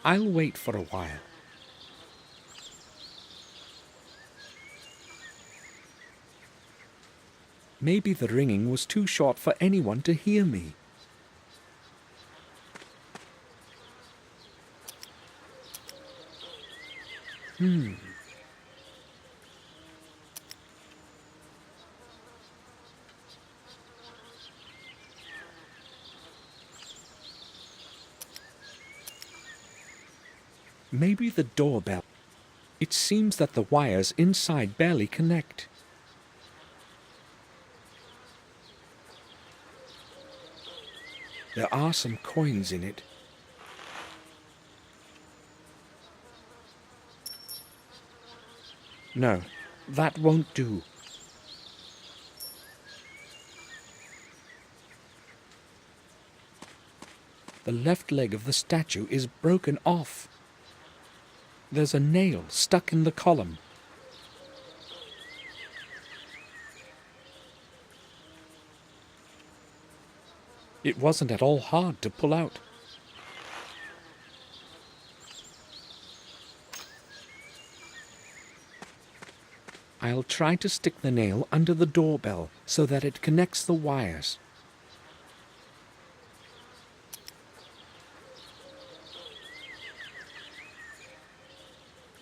I'll wait for a while. Maybe the ringing was too short for anyone to hear me. Maybe the doorbell. It seems that the wires inside barely connect. There are some coins in it. No, that won't do. The left leg of the statue is broken off. There's a nail stuck in the column. It wasn't at all hard to pull out. I'll try to stick the nail under the doorbell so that it connects the wires.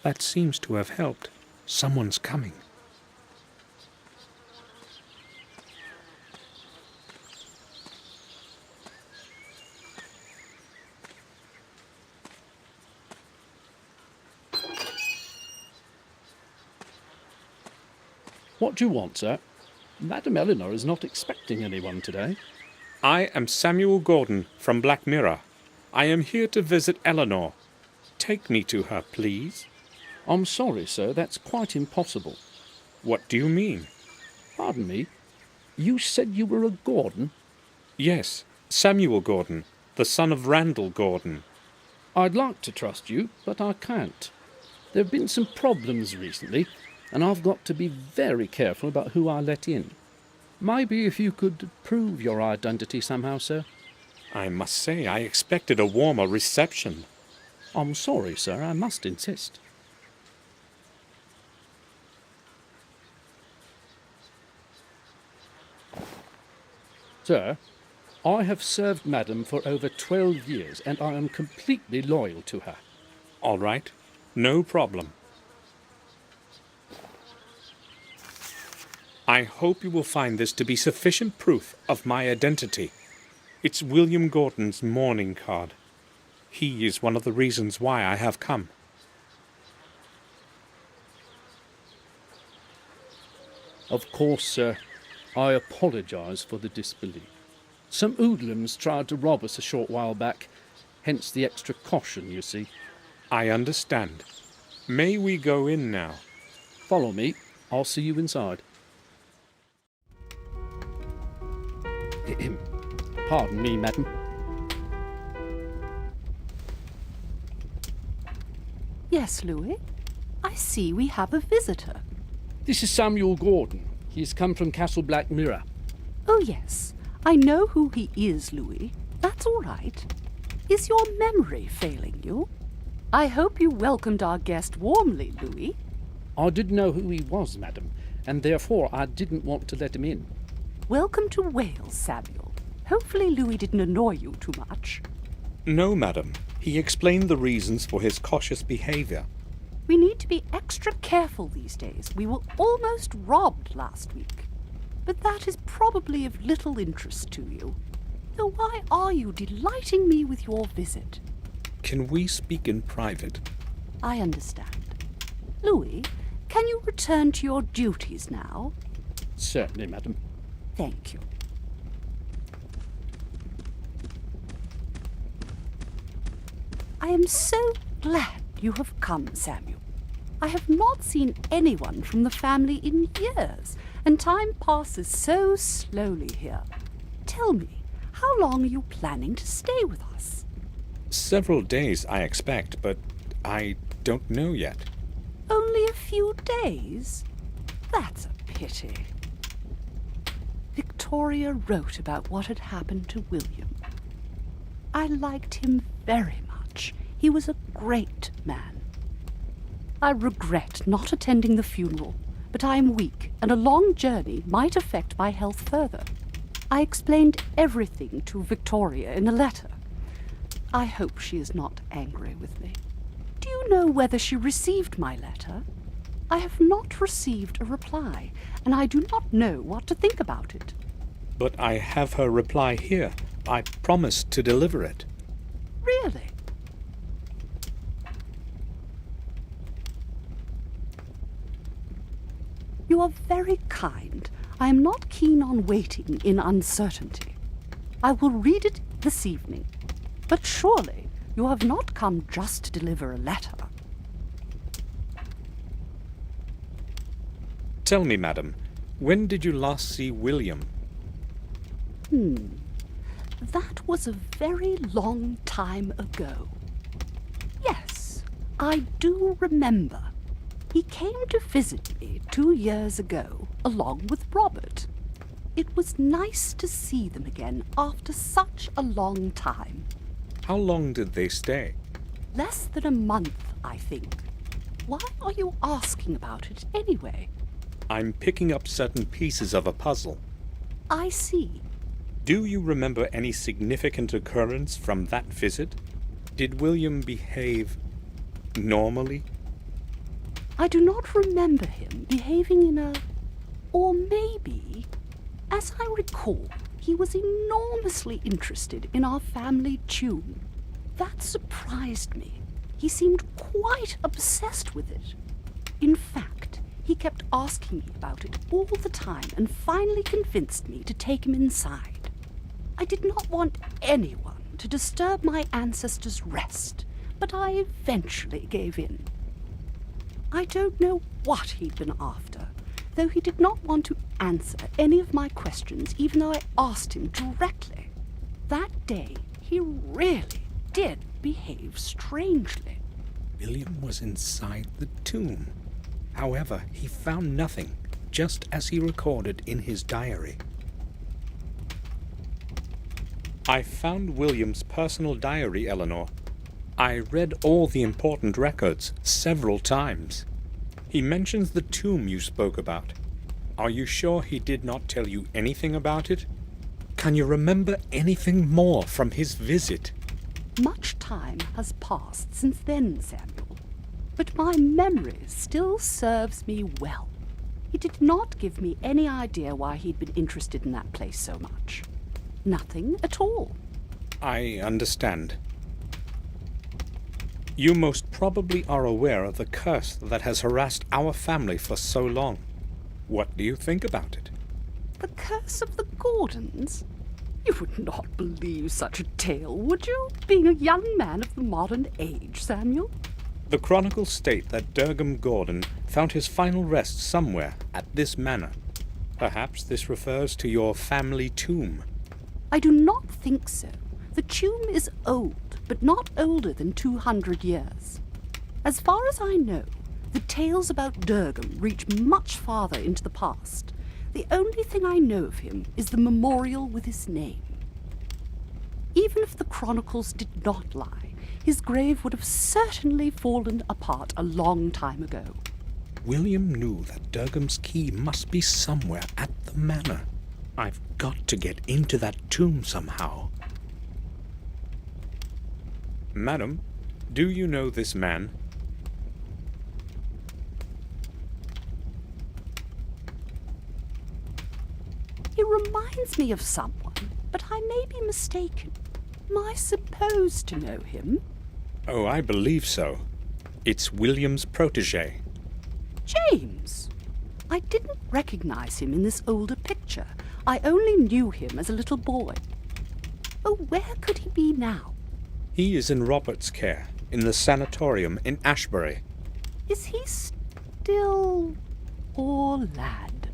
That seems to have helped. Someone's coming. What do you want, sir? Madam Eleanor is not expecting anyone today. I am Samuel Gordon from Black Mirror. I am here to visit Eleanor. Take me to her, please. I'm sorry, sir, that's quite impossible. What do you mean? Pardon me, you said you were a Gordon? Yes, Samuel Gordon, the son of Randall Gordon. I'd like to trust you, but I can't. There have been some problems recently, and I've got to be very careful about who I let in. Maybe if you could prove your identity somehow, sir. I must say I expected a warmer reception. I'm sorry, sir, I must insist. Sir, I have served Madam for over 12 years, and I am completely loyal to her. All right, no problem. I hope you will find this to be sufficient proof of my identity. It's William Gordon's mourning card. He is one of the reasons why I have come. Of course, sir. I apologise for the disbelief. Some hoodlums tried to rob us a short while back, hence the extra caution, you see. I understand. May we go in now? Follow me. I'll see you inside. Pardon me, madam. Yes, Louis? I see we have a visitor. This is Samuel Gordon. He has come from Castle Black Mirror. Oh, yes. I know who he is, Louis. That's all right. Is your memory failing you? I hope you welcomed our guest warmly, Louis. I didn't know who he was, madam, and therefore I didn't want to let him in. Welcome to Wales, Samuel. Hopefully Louis didn't annoy you too much. No, madam. He explained the reasons for his cautious behavior. We need to be extra careful these days. We were almost robbed last week. But that is probably of little interest to you. So why are you delighting me with your visit? Can we speak in private? I understand. Louis, can you return to your duties now? Certainly, madam. Thank you. I am so glad you have come, Samuel. I have not seen anyone from the family in years, and time passes so slowly here. Tell me, how long are you planning to stay with us? Several days, I expect, but I don't know yet. Only a few days? That's a pity. Victoria wrote about what had happened to William. I liked him very much. He He was a great man. I regret not attending the funeral, but I am weak, and a long journey might affect my health further. I explained everything to Victoria in a letter. I hope she is not angry with me. Do you know whether she received my letter? I have not received a reply, and I do not know what to think about it. But I have her reply here. I promised to deliver it. Really? You are very kind. I am not keen on waiting in uncertainty. I will read it this evening. But surely you have not come just to deliver a letter. Tell me, madam, when did you last see William? That was a very long time ago. Yes, I do remember. He came to visit me 2 years ago, along with Robert. It was nice to see them again after such a long time. How long did they stay? Less than a month, I think. Why are you asking about it anyway? I'm picking up certain pieces of a puzzle. I see. Do you remember any significant occurrence from that visit? Did William behave normally? I do not remember him behaving in a... Or maybe, as I recall, he was enormously interested in our family tune. That surprised me. He seemed quite obsessed with it. In fact, he kept asking me about it all the time and finally convinced me to take him inside. I did not want anyone to disturb my ancestors' rest, but I eventually gave in. I don't know what he'd been after, though he did not want to answer any of my questions, even though I asked him directly. That day, he really did behave strangely. William was inside the tomb. However, he found nothing, just as he recorded in his diary. I found William's personal diary, Eleanor. I read all the important records several times. He mentions the tomb you spoke about. Are you sure he did not tell you anything about it? Can you remember anything more from his visit? Much time has passed since then, Samuel, but my memory still serves me well. He did not give me any idea why he'd been interested in that place so much. Nothing at all. I understand. You most probably are aware of the curse that has harassed our family for so long. What do you think about it? The curse of the Gordons? You would not believe such a tale, would you, being a young man of the modern age, Samuel? The chronicles state that Dergham Gordon found his final rest somewhere at this manor. Perhaps this refers to your family tomb. I do not think so. The tomb is old, but not older than 200 years. As far as I know, the tales about Dergham reach much farther into the past. The only thing I know of him is the memorial with his name. Even if the chronicles did not lie, his grave would have certainly fallen apart a long time ago. William knew that Dergham's key must be somewhere at the manor. I've got to get into that tomb somehow. Madam, do you know this man? He reminds me of someone, but I may be mistaken. Am I supposed to know him? Oh, I believe so. It's William's protege. James! I didn't recognize him in this older picture. I only knew him as a little boy. Oh, where could he be now? He is in Robert's care, in the sanatorium in Ashbury. Is he still... Poor lad.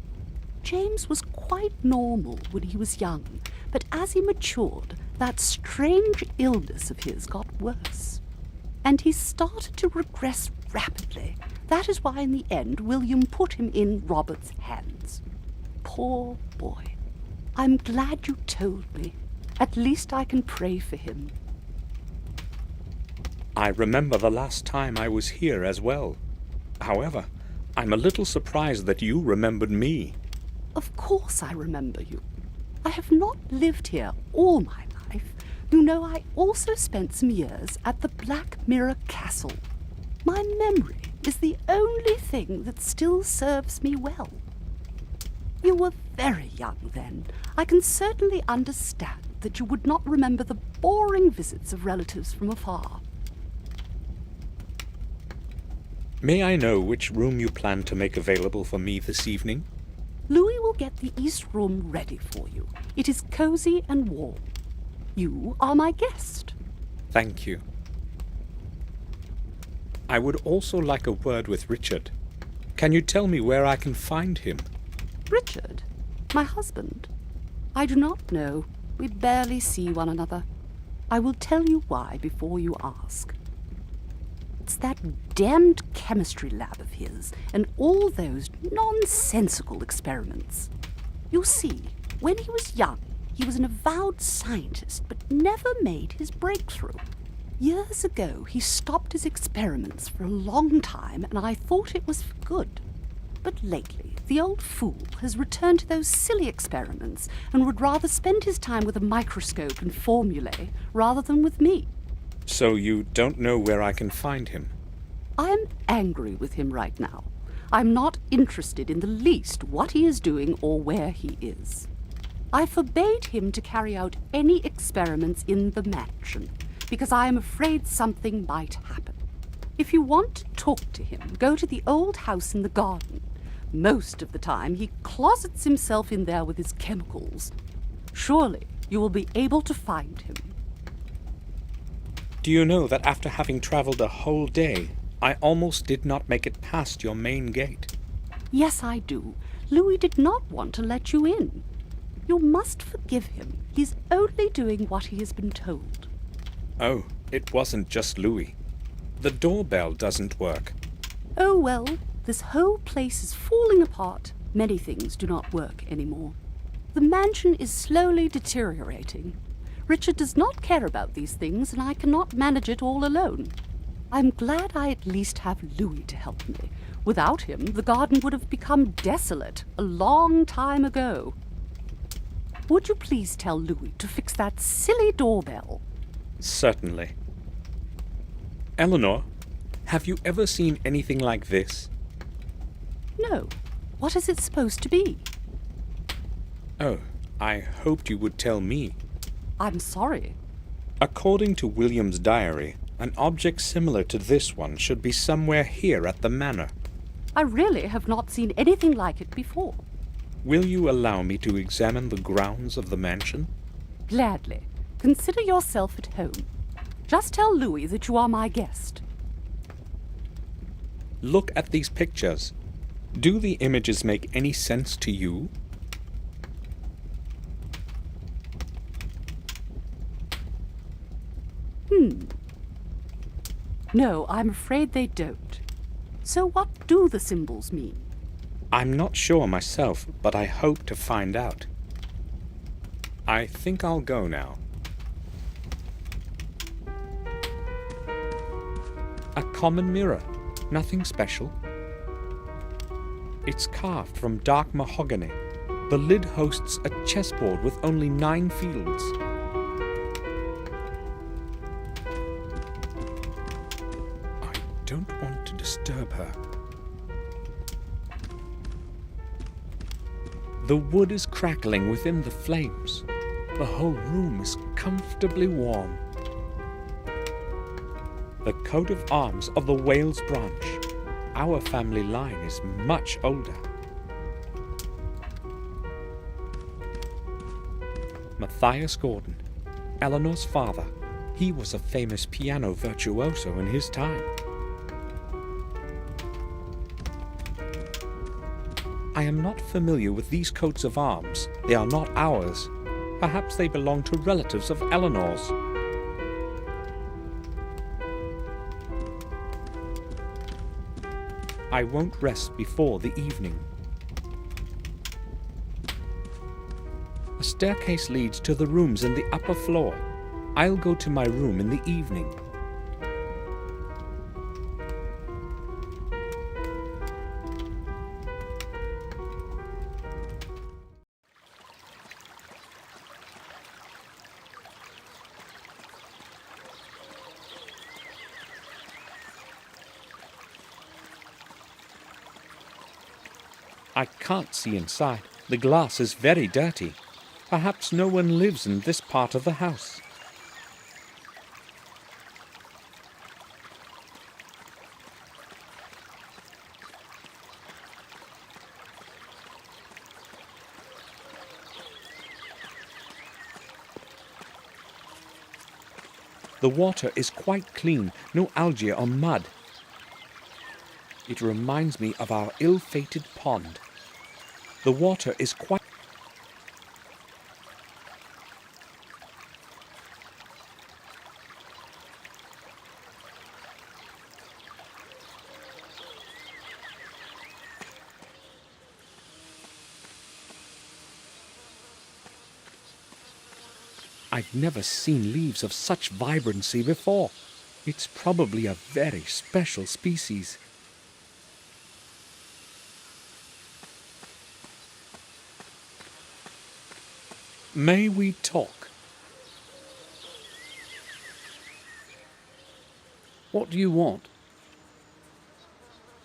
James was quite normal when he was young, but as he matured, that strange illness of his got worse. And he started to regress rapidly. That is why in the end William put him in Robert's hands. Poor boy. I'm glad you told me. At least I can pray for him. I remember the last time I was here as well. However, I'm a little surprised that you remembered me. Of course I remember you. I have not lived here all my life. You know, I also spent some years at the Black Mirror Castle. My memory is the only thing that still serves me well. You were very young then. I can certainly understand that you would not remember the boring visits of relatives from afar. May I know which room you plan to make available for me this evening? Louis will get the east room ready for you. It is cozy and warm. You are my guest. Thank you. I would also like a word with Richard. Can you tell me where I can find him? Richard, my husband. I do not know. We barely see one another. I will tell you why before you ask. It's that damned chemistry lab of his and all those nonsensical experiments. You see, when he was young, he was an avowed scientist but never made his breakthrough. Years ago, he stopped his experiments for a long time, and I thought it was for good. But lately, the old fool has returned to those silly experiments and would rather spend his time with a microscope and formulae rather than with me. So you don't know where I can find him? I am angry with him right now. I'm not interested in the least what he is doing or where he is. I forbade him to carry out any experiments in the mansion, because I am afraid something might happen. If you want to talk to him, go to the old house in the garden. Most of the time he closets himself in there with his chemicals. Surely you will be able to find him. Do you know that after having traveled a whole day, I almost did not make it past your main gate? Yes, I do. Louis did not want to let you in. You must forgive him. He's only doing what he has been told. Oh, it wasn't just Louis. The doorbell doesn't work. Oh, well, this whole place is falling apart. Many things do not work anymore. The mansion is slowly deteriorating. Richard does not care about these things, and I cannot manage it all alone. I'm glad I at least have Louis to help me. Without him, the garden would have become desolate a long time ago. Would you please tell Louis to fix that silly doorbell? Certainly. Eleanor, have you ever seen anything like this? No. What is it supposed to be? Oh, I hoped you would tell me. I'm sorry. According to William's diary, an object similar to this one should be somewhere here at the manor. I really have not seen anything like it before. Will you allow me to examine the grounds of the mansion? Gladly. Consider yourself at home. Just tell Louis that you are my guest. Look at these pictures. Do the images make any sense to you? No, I'm afraid they don't. So what do the symbols mean? I'm not sure myself, but I hope to find out. I think I'll go now. A common mirror, nothing special. It's carved from dark mahogany. The lid hosts a chessboard with only 9 fields. I don't want to disturb her. The wood is crackling within the flames. The whole room is comfortably warm. The coat of arms of the Wales branch. Our family line is much older. Matthias Gordon, Eleanor's father. He was a famous piano virtuoso in his time. I am not familiar with these coats of arms. They are not ours. Perhaps they belong to relatives of Eleanor's. I won't rest before the evening. A staircase leads to the rooms in the upper floor. I'll go to my room in the evening. I can't see inside. The glass is very dirty. Perhaps no one lives in this part of the house. The water is quite clean, no algae or mud. It reminds me of our ill-fated pond. The water is quite... I've never seen leaves of such vibrancy before. It's probably a very special species. May we talk? What do you want?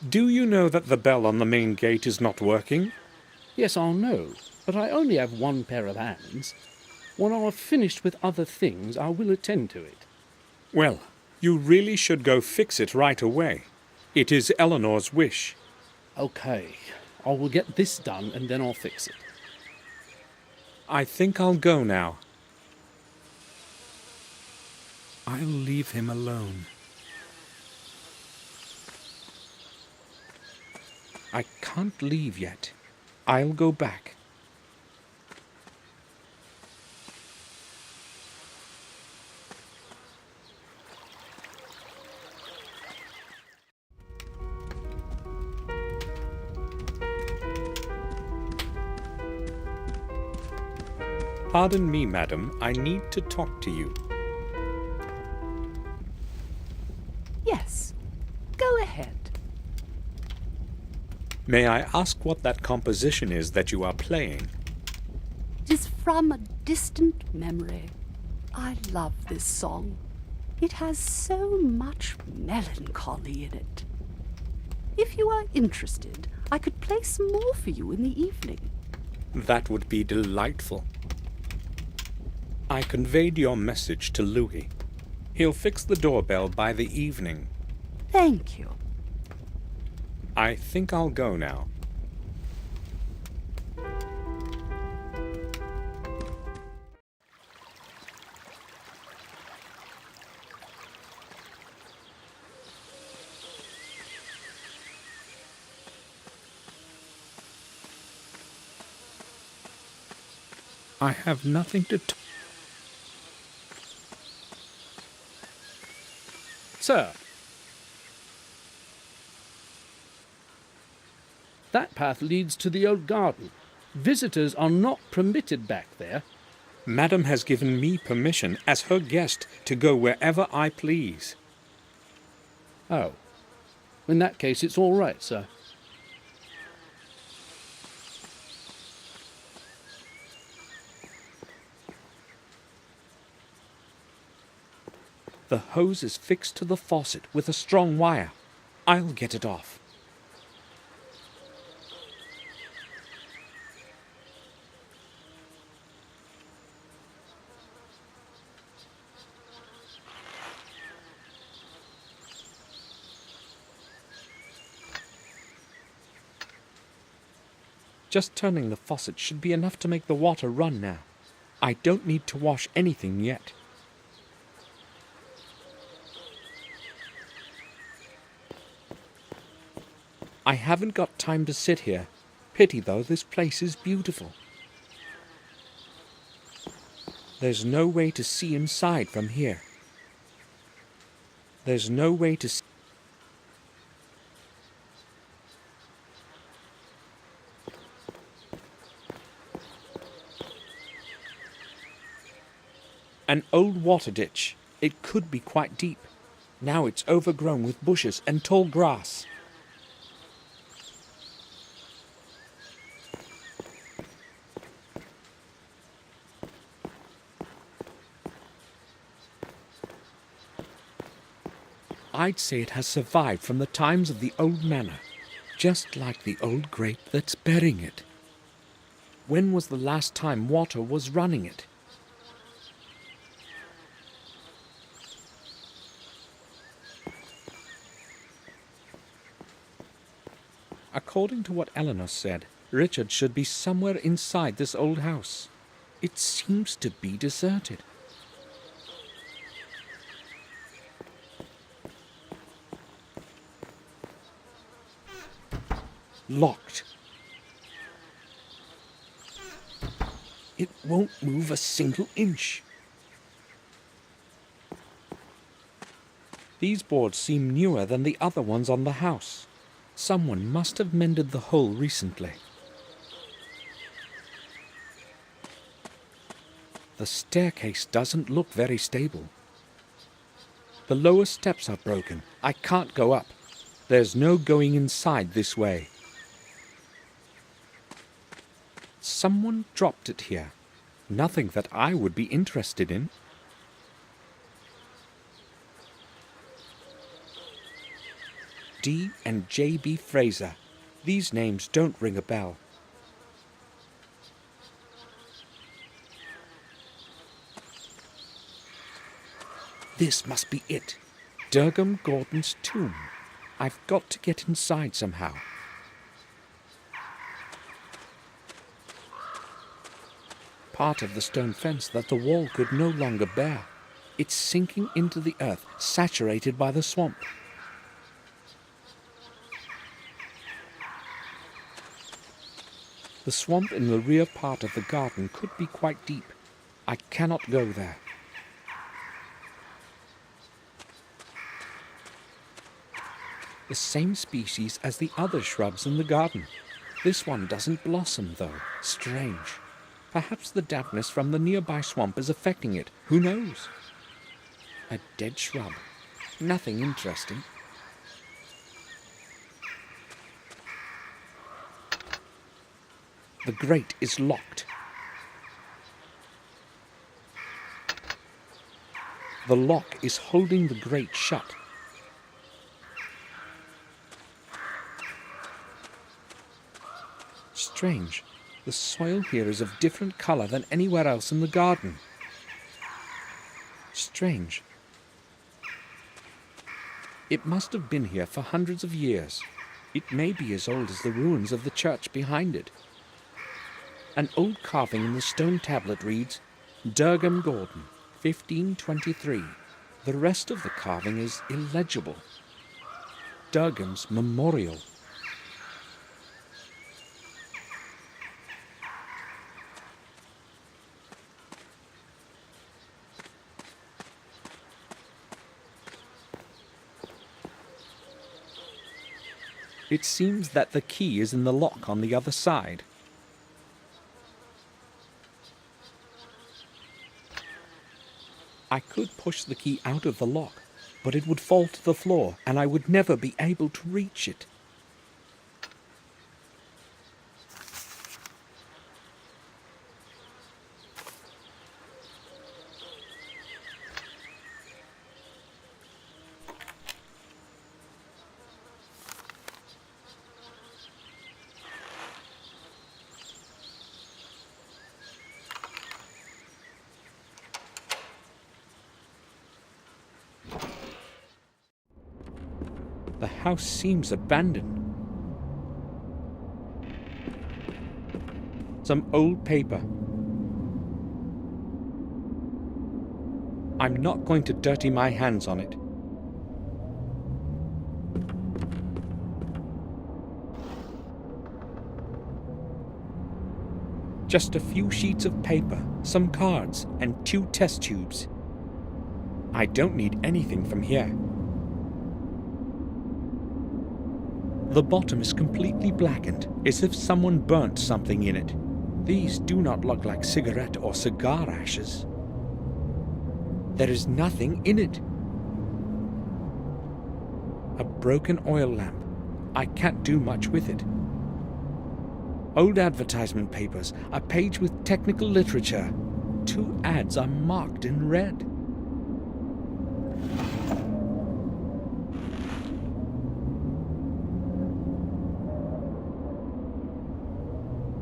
Do you know that the bell on the main gate is not working? Yes, I'll know, but I only have one pair of hands. When I've finished with other things, I will attend to it. Well, you really should go fix it right away. It is Eleanor's wish. Okay, I will get this done and then I'll fix it. I think I'll go now. I'll leave him alone. I can't leave yet. I'll go back. Pardon me, madam. I need to talk to you. Yes, go ahead. May I ask what that composition is that you are playing? It is from a distant memory. I love this song. It has so much melancholy in it. If you are interested, I could play some more for you in the evening. That would be delightful. I conveyed your message to Louis. He'll fix the doorbell by the evening. Thank you. I think I'll go now. I have nothing to talk. Sir, that path leads to the old garden. Visitors are not permitted back there. Madam has given me permission as her guest to go wherever I please. Oh, in that case it's all right, sir. The hose is fixed to the faucet with a strong wire. I'll get it off. Just turning the faucet should be enough to make the water run now. I don't need to wash anything yet. I haven't got time to sit here. Pity though, this place is beautiful. There's no way to see inside from here. There's no way to see. An old water ditch. It could be quite deep. Now it's overgrown with bushes and tall grass. I'd say it has survived from the times of the old manor. just like the old grate that's bearing it. When was the last time water was running it? According to what Eleanor said, Richard should be somewhere inside this old house. It seems to be deserted. Locked. It won't move a single inch. These boards seem newer than the other ones on the house. Someone must have mended the hole recently. The staircase doesn't look very stable. The lower steps are broken. I can't go up. There's no going inside this way. Someone dropped it here. Nothing that I would be interested in. D and J.B. Fraser. These names don't ring a bell. This must be it. Durgam Gordon's tomb. I've got to get inside somehow. Part of the stone fence that the wall could no longer bear. It's sinking into the earth, saturated by the swamp. The swamp in the rear part of the garden could be quite deep. I cannot go there. The same species as the other shrubs in the garden. This one doesn't blossom, though. Strange. Perhaps the dampness from the nearby swamp is affecting it. Who knows? A dead shrub. Nothing interesting. The grate is locked. The lock is holding the grate shut. Strange. The soil here is of different color than anywhere else in the garden. Strange. It must have been here for hundreds of years. It may be as old as the ruins of the church behind it. An old carving in the stone tablet reads, Durgam Gordon, 1523. The rest of the carving is illegible. Durgam's memorial. It seems that the key is in the lock on the other side. I could push the key out of the lock, but it would fall to the floor and I would never be able to reach it. The house seems abandoned. Some old paper. I'm not going to dirty my hands on it. Just a few sheets of paper, some cards, and 2 test tubes. I don't need anything from here. The bottom is completely blackened, as if someone burnt something in it. These do not look like cigarette or cigar ashes. There is nothing in it. A broken oil lamp. I can't do much with it. Old advertisement papers, a page with technical literature. 2 ads are marked in red.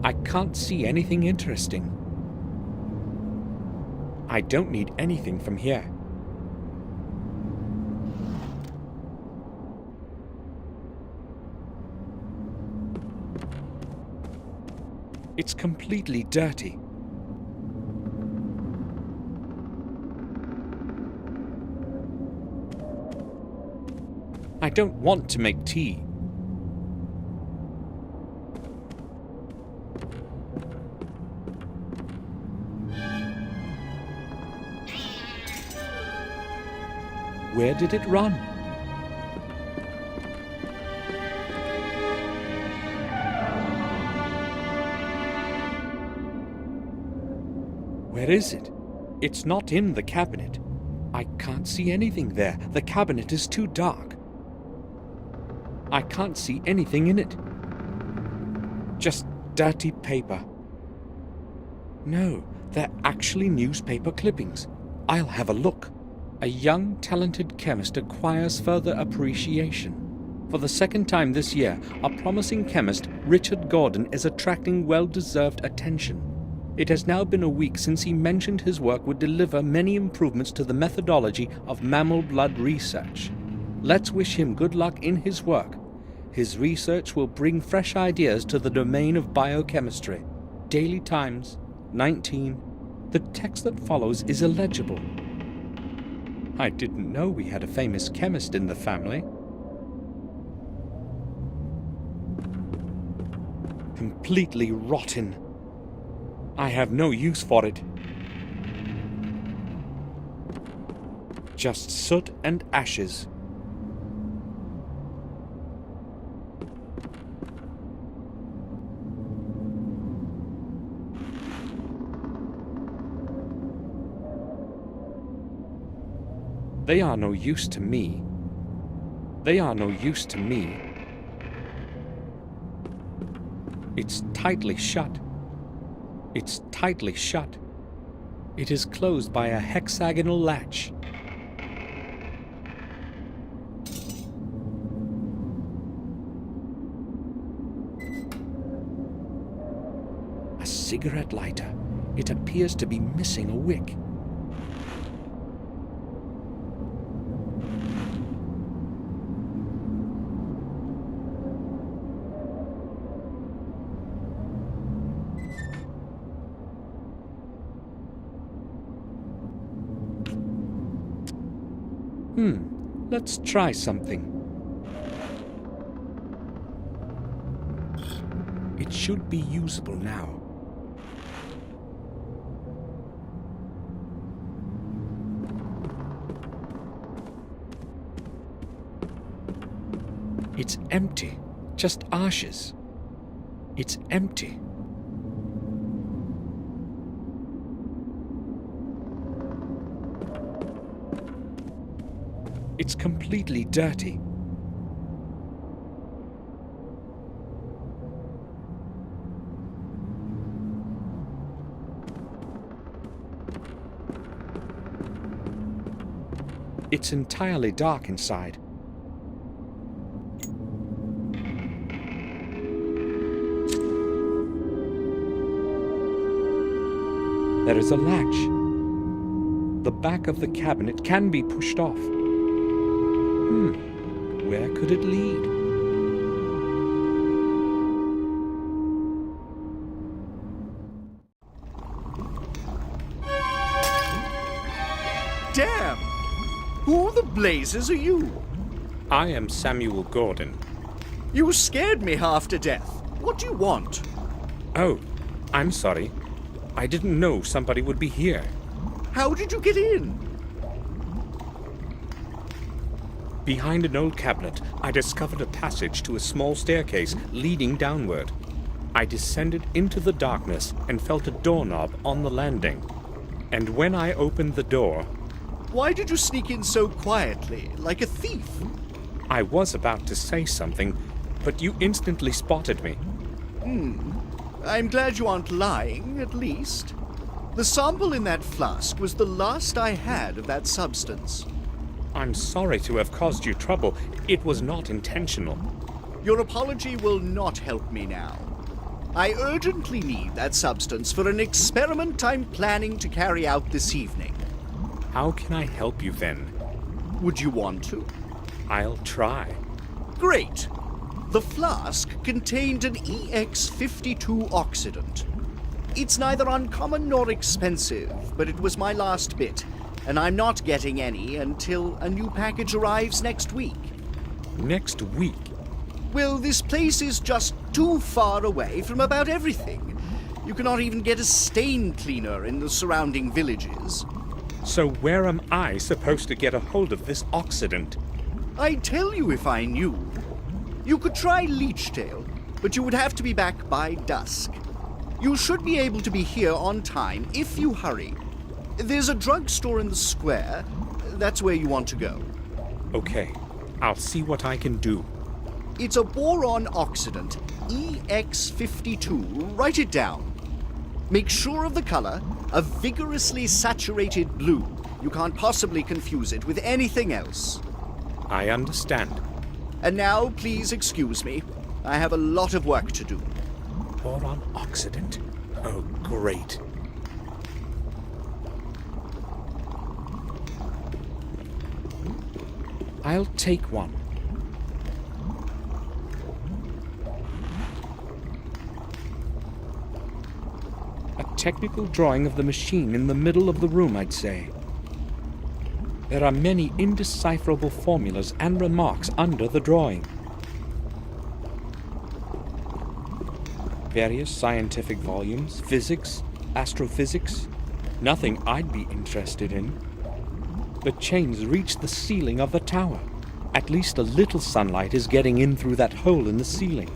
I can't see anything interesting. I don't need anything from here. It's completely dirty. I don't want to make tea. Where did it run? Where is it? It's not in the cabinet. I can't see anything there. The cabinet is too dark. I can't see anything in it. Just dirty paper. No, they're actually newspaper clippings. I'll have a look. A young, talented chemist acquires further appreciation. For the second time this year, a promising chemist, Richard Gordon, is attracting well-deserved attention. It has now been a week since he mentioned his work would deliver many improvements to the methodology of mammal blood research. Let's wish him good luck in his work. His research will bring fresh ideas to the domain of biochemistry. Daily Times, 19. The text that follows is illegible. I didn't know we had a famous chemist in the family. Completely rotten. I have no use for it. Just soot and ashes. They are no use to me. They are no use to me. It's tightly shut. It's tightly shut. It is closed by a hexagonal latch. A cigarette lighter. It appears to be missing a wick. Let's try something. It should be usable now. It's empty. Just ashes. It's empty. It's completely dirty. It's entirely dark inside. There is a latch. The back of the cabinet can be pushed off. Where could it lead? Damn! Who the blazes are you? I am Samuel Gordon. You scared me half to death. What do you want? Oh, I'm sorry. I didn't know somebody would be here. How did you get in? Behind an old cabinet, I discovered a passage to a small staircase leading downward. I descended into the darkness and felt a doorknob on the landing. And when I opened the door, Why did you sneak in so quietly, like a thief? I was about to say something, but you instantly spotted me. I'm glad you aren't lying, at least. The sample in that flask was the last I had of that substance. I'm sorry to have caused you trouble. It was not intentional. Your apology will not help me now. I urgently need that substance for an experiment I'm planning to carry out this evening. How can I help you then? Would you want to? I'll try. Great! The flask contained an EX52 oxidant. It's neither uncommon nor expensive, but it was my last bit, and I'm not getting any until a new package arrives next week. Next week? Well, this place is just too far away from about everything. You cannot even get a stain cleaner in the surrounding villages. So where am I supposed to get a hold of this oxidant? I'd tell you if I knew. You could try Leechtail, but you would have to be back by dusk. You should be able to be here on time if you hurry. There's a drugstore in the square. That's where you want to go. Okay, I'll see what I can do. It's a boron oxidant, EX52. Write it down. Make sure of the color, a vigorously saturated blue. You can't possibly confuse it with anything else. I understand. And now, please excuse me. I have a lot of work to do. Boron oxidant? Oh, great. I'll take one. A technical drawing of the machine in the middle of the room, I'd say. There are many indecipherable formulas and remarks under the drawing. Various scientific volumes, physics, astrophysics. Nothing I'd be interested in. The chains reach the ceiling of the tower. At least a little sunlight is getting in through that hole in the ceiling.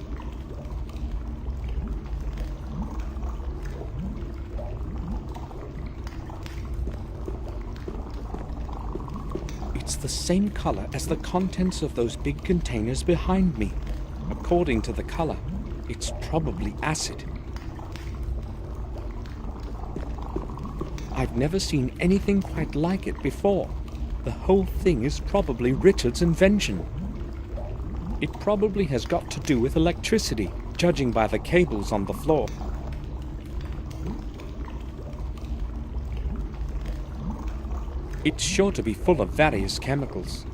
It's the same color as the contents of those big containers behind me. According to the color, it's probably acid. I've never seen anything quite like it before. The whole thing is probably Richard's invention. It probably has got to do with electricity, judging by the cables on the floor. It's sure to be full of various chemicals.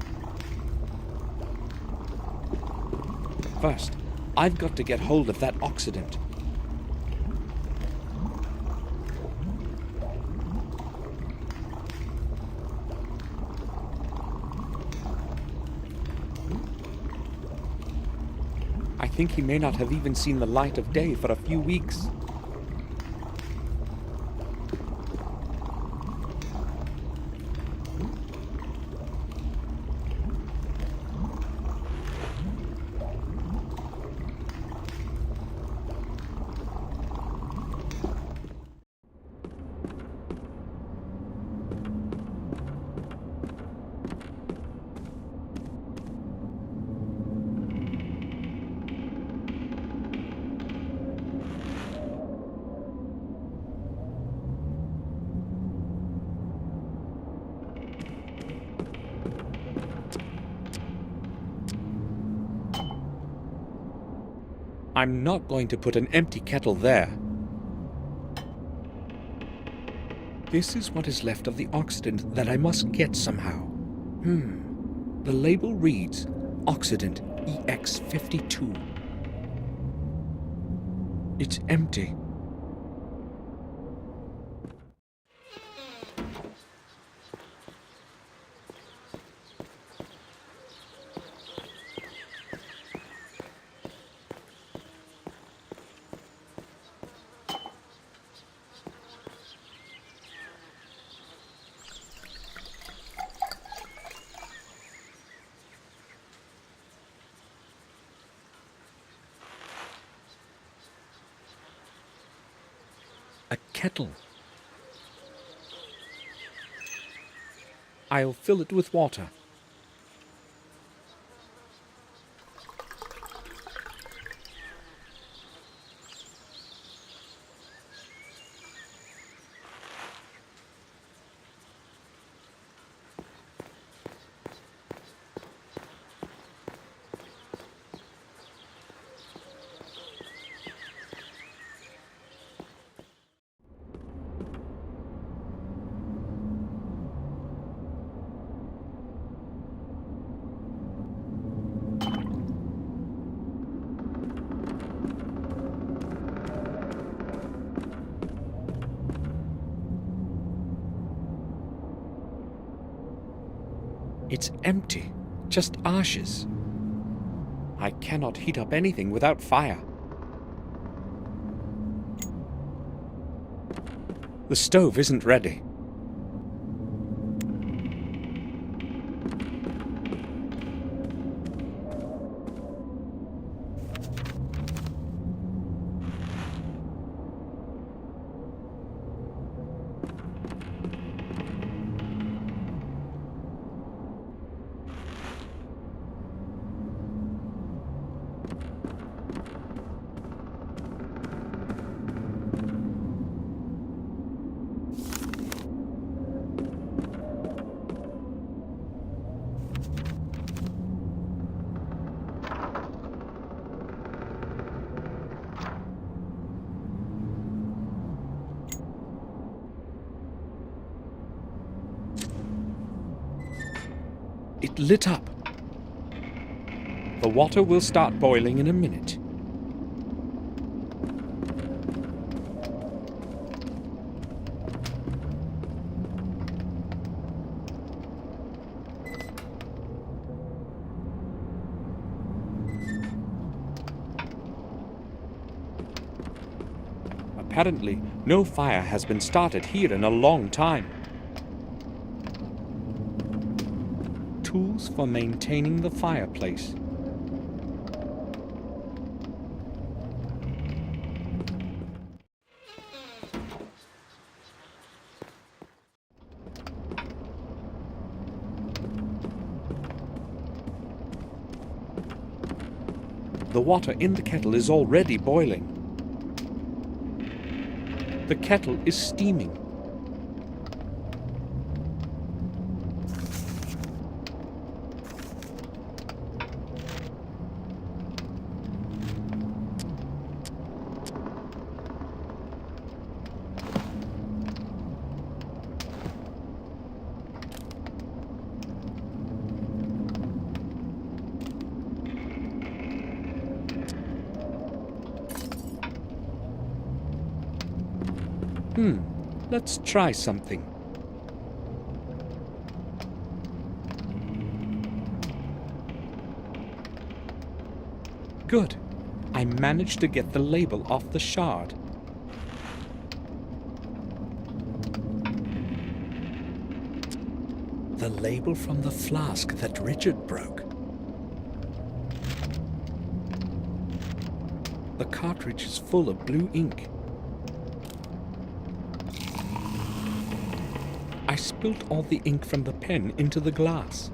First, I've got to get hold of that oxidant. I think he may not have even seen the light of day for a few weeks. I'm not going to put an empty kettle there. This is what is left of the oxidant that I must get somehow. The label reads Oxidant EX52. It's empty. A kettle. I'll fill it with water. It's empty, just ashes. I cannot heat up anything without fire. The stove isn't ready. It lit up. The water will start boiling in a minute. Apparently, no fire has been started here in a long time. Tools for maintaining the fireplace. The water in the kettle is already boiling. The kettle is steaming. Let's try something. Good. I managed to get the label off the shard. The label from the flask that Richard broke. The cartridge is full of blue ink. I spilt all the ink from the pen into the glass.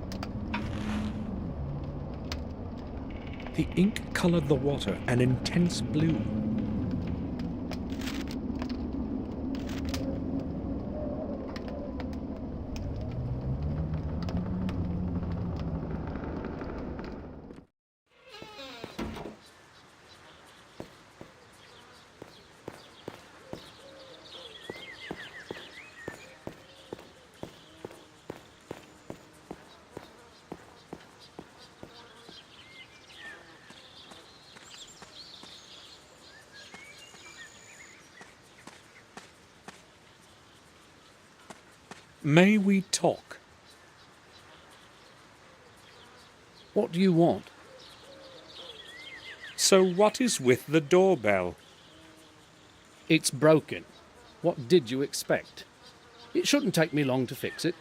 The ink colored the water an intense blue. May we talk? What do you want? So what is with the doorbell? It's broken. What did you expect? It shouldn't take me long to fix it.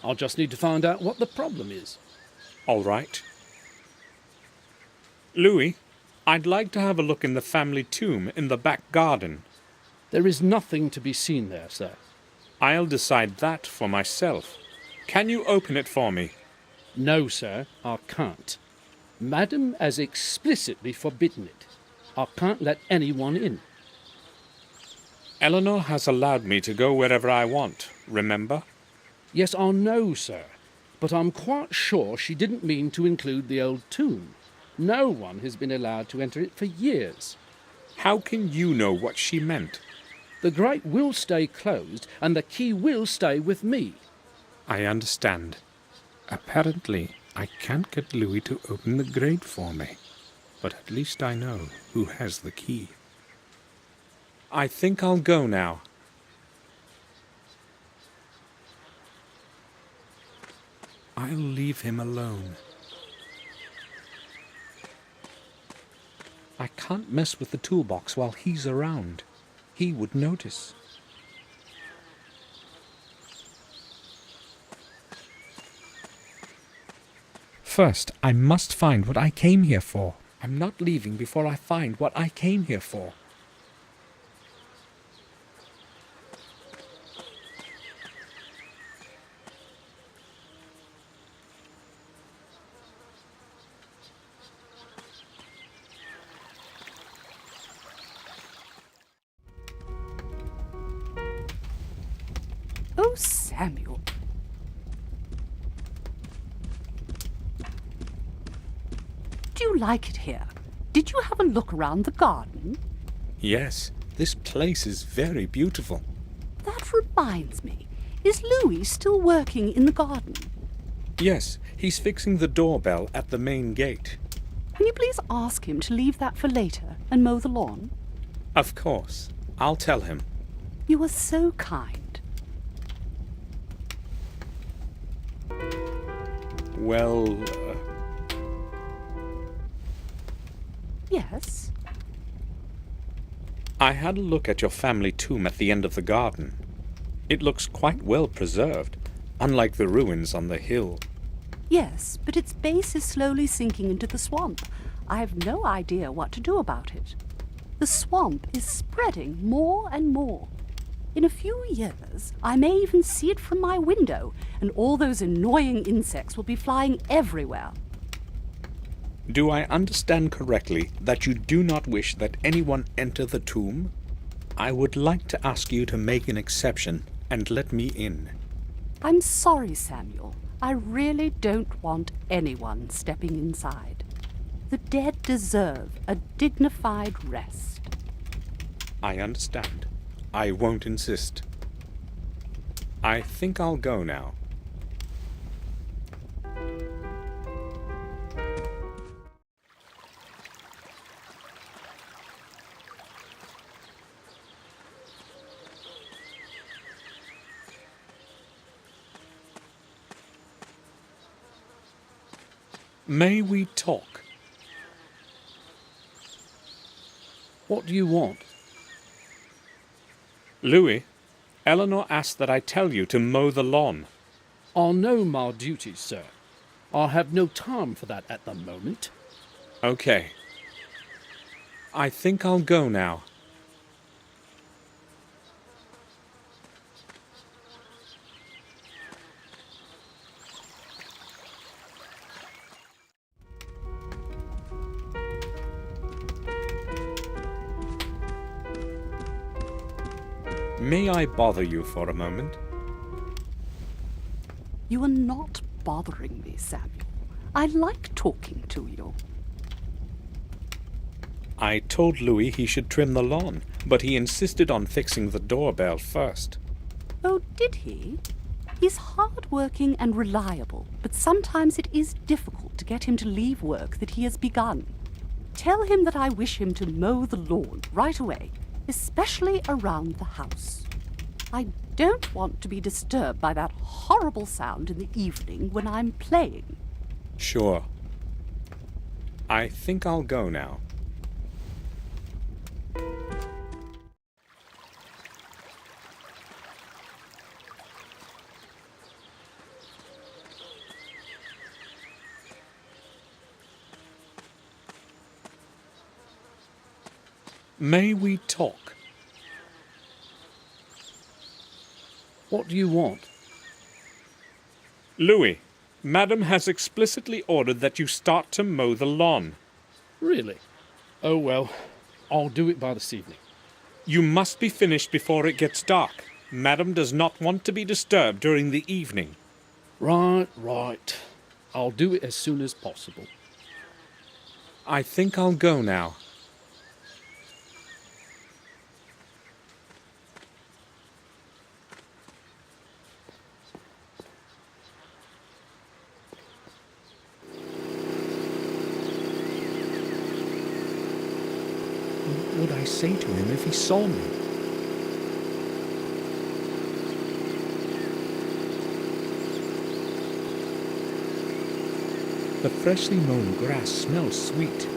I'll just need to find out what the problem is. All right. Louis, I'd like to have a look in the family tomb in the back garden. There is nothing to be seen there, sir. I'll decide that for myself. Can you open it for me? No, sir, I can't. Madam has explicitly forbidden it. I can't let anyone in. Eleanor has allowed me to go wherever I want, remember? Yes, I know, sir, but I'm quite sure she didn't mean to include the old tomb. No one has been allowed to enter it for years. How can you know what she meant? The grate will stay closed, and the key will stay with me. I understand. Apparently, I can't get Louis to open the grate for me. But at least I know who has the key. I think I'll go now. I'll leave him alone. I can't mess with the toolbox while he's around. He would notice. First, I must find what I came here for. I'm not leaving before I find what I came here for. Oh, Samuel. Do you like it here? Did you have a look around the garden? Yes, this place is very beautiful. That reminds me. Is Louis still working in the garden? Yes, he's fixing the doorbell at the main gate. Can you please ask him to leave that for later and mow the lawn? Of course. I'll tell him. You are so kind. Well, Yes? I had a look at your family tomb at the end of the garden. It looks quite well preserved, unlike the ruins on the hill. Yes, but its base is slowly sinking into the swamp. I have no idea what to do about it. The swamp is spreading more and more. In a few years, I may even see it from my window, and all those annoying insects will be flying everywhere. Do I understand correctly that you do not wish that anyone enter the tomb? I would like to ask you to make an exception and let me in. I'm sorry, Samuel. I really don't want anyone stepping inside. The dead deserve a dignified rest. I understand. I won't insist. I think I'll go now. May we talk? What do you want? Louis, Eleanor asked that I tell you to mow the lawn. I know my duties, sir. I have no time for that at the moment. Okay. I think I'll go now. May I bother you for a moment? You are not bothering me, Samuel. I like talking to you. I told Louis he should trim the lawn, but he insisted on fixing the doorbell first. Oh, did he? He's hard-working and reliable, but sometimes it is difficult to get him to leave work that he has begun. Tell him that I wish him to mow the lawn right away, especially around the house. I don't want to be disturbed by that horrible sound in the evening when I'm playing. Sure. I think I'll go now. May we talk? What do you want? Louis, Madam has explicitly ordered that you start to mow the lawn. Really? Oh, well, I'll do it by this evening. You must be finished before it gets dark. Madam does not want to be disturbed during the evening. Right. I'll do it as soon as possible. I think I'll go now. What would I say to him if he saw me? The freshly mown grass smells sweet.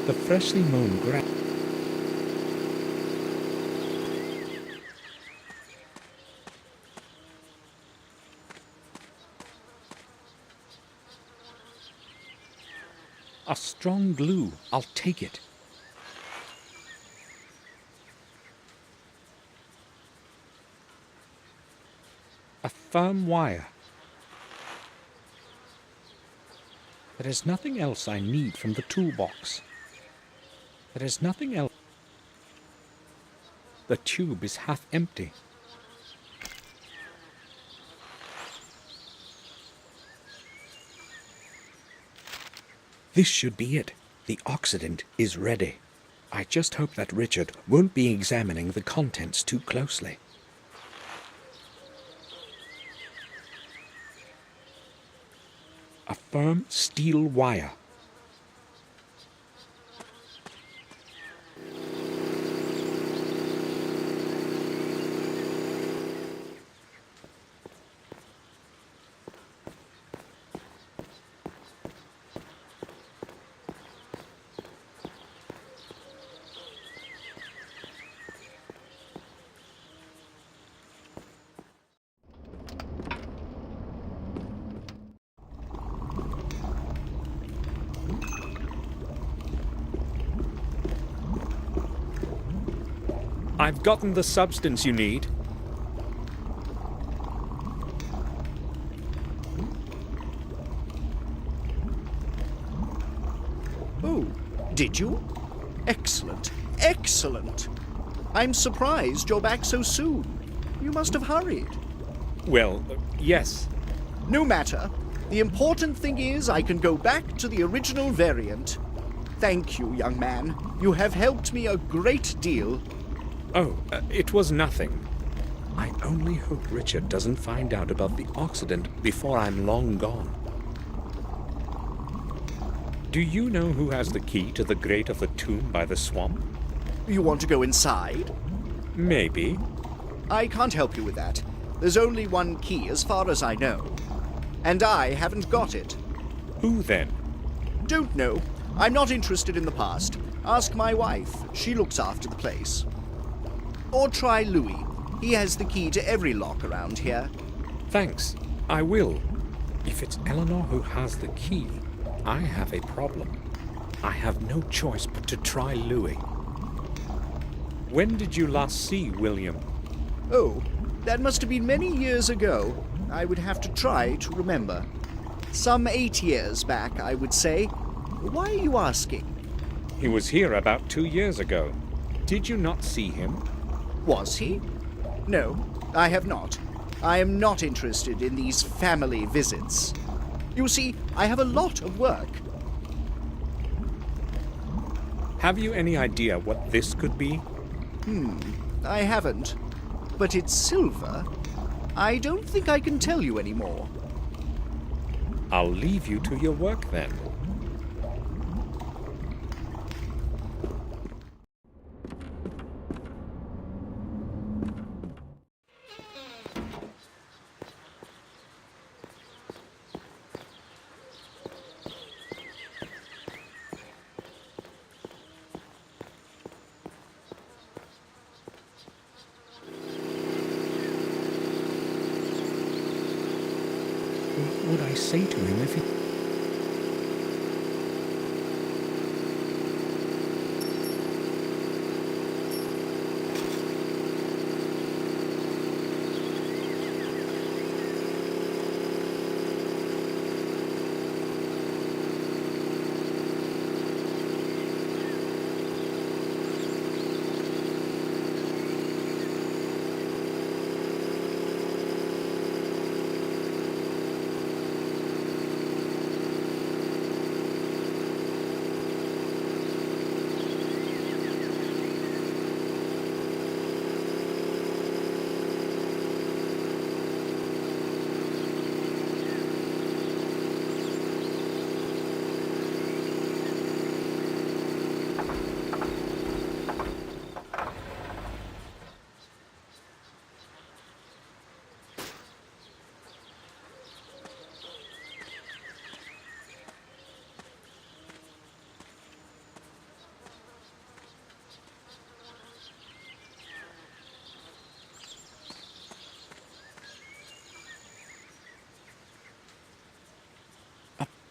The freshly mown grass. A strong glue. I'll take it. A firm wire. There is nothing else I need from the toolbox. There is nothing else. The tube is half empty. This should be it. The oxidant is ready. I just hope that Richard won't be examining the contents too closely. A firm steel wire. I've gotten the substance you need. Oh, did you? Excellent, excellent. I'm surprised you're back so soon. You must have hurried. Well, yes. No matter. The important thing is I can go back to the original variant. Thank you, young man. You have helped me a great deal. Oh, it was nothing. I only hope Richard doesn't find out about the oxidant before I'm long gone. Do you know who has the key to the grate of the tomb by the swamp? You want to go inside? Maybe. I can't help you with that. There's only one key as far as I know. And I haven't got it. Who then? Don't know. I'm not interested in the past. Ask my wife. She looks after the place. Or try Louis. He has the key to every lock around here. Thanks. I will. If it's Eleanor who has the key, I have a problem. I have no choice but to try Louis. When did you last see William? Oh, that must have been many years ago. I would have to try to remember. Some 8 years back, I would say. Why are you asking? He was here about 2 years ago. Did you not see him? Was he? No, I have not. I am not interested in these family visits. You see, I have a lot of work. Have you any idea what this could be? I haven't. But it's silver. I don't think I can tell you anymore. I'll leave you to your work then. What would I say to him if he...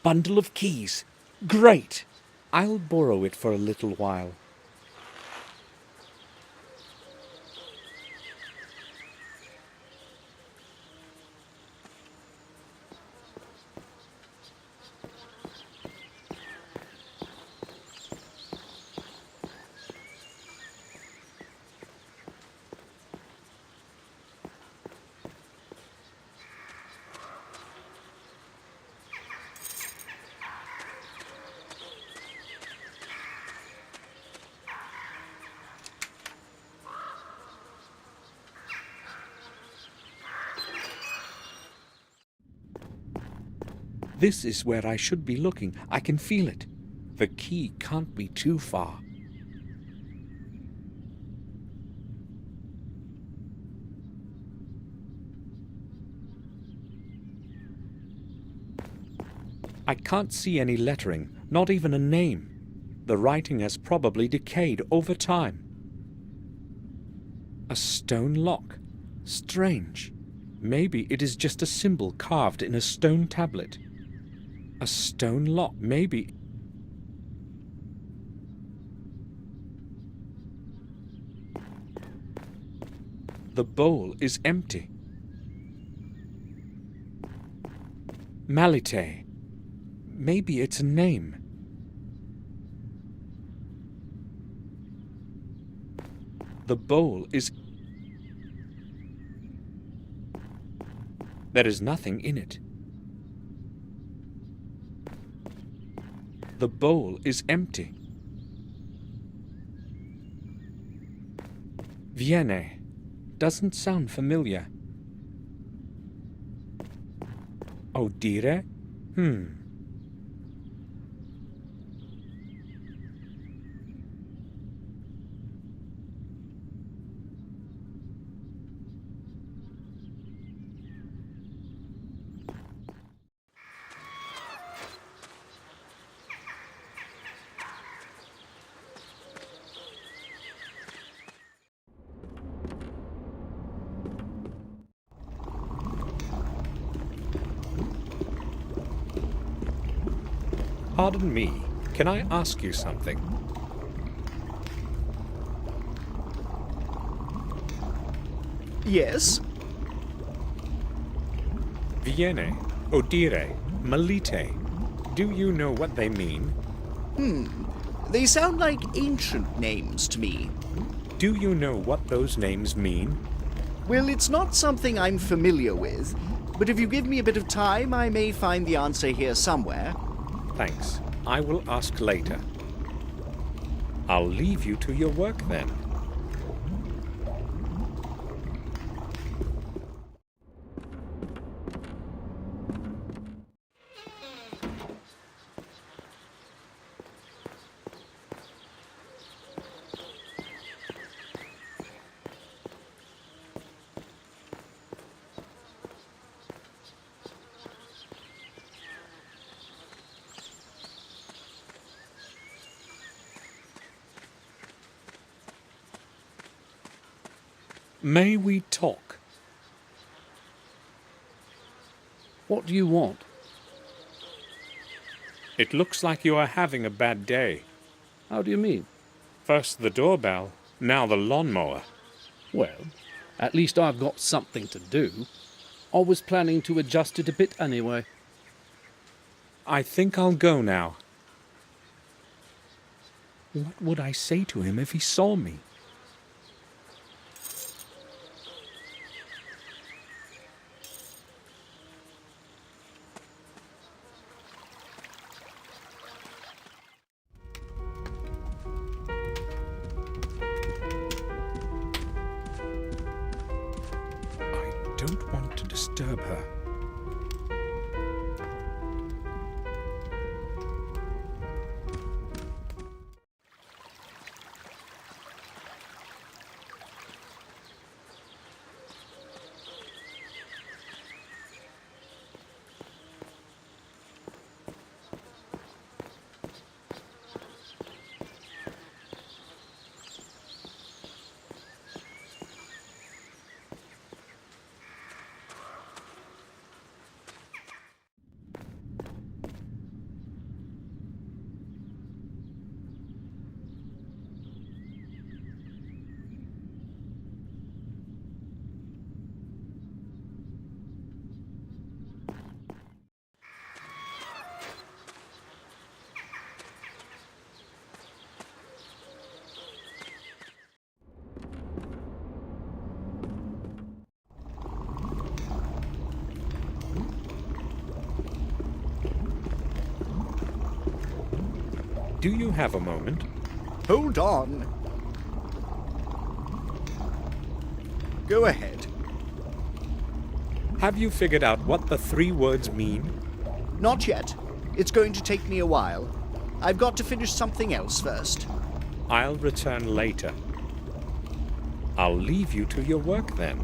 bundle of keys. Great! I'll borrow it for a little while. This is where I should be looking. I can feel it. The key can't be too far. I can't see any lettering, not even a name. The writing has probably decayed over time. A stone lock. Strange. Maybe it is just a symbol carved in a stone tablet. A stone lock, maybe. The bowl is empty. Malite. Maybe it's a name. The bowl is... There is nothing in it. The bowl is empty. Viene. Doesn't sound familiar. Odire? Pardon me, can I ask you something? Yes? Viene, Odire, Malite. Do you know what they mean? They sound like ancient names to me. Do you know what those names mean? Well, it's not something I'm familiar with, but if you give me a bit of time, I may find the answer here somewhere. Thanks. I will ask later. I'll leave you to your work then. May we talk? What do you want? It looks like you are having a bad day. How do you mean? First the doorbell, now the lawnmower. Well, at least I've got something to do. I was planning to adjust it a bit anyway. I think I'll go now. What would I say to him if he saw me? I don't want to disturb her. Do you have a moment? Hold on. Go ahead. Have you figured out what the 3 words mean? Not yet. It's going to take me a while. I've got to finish something else first. I'll return later. I'll leave you to your work then.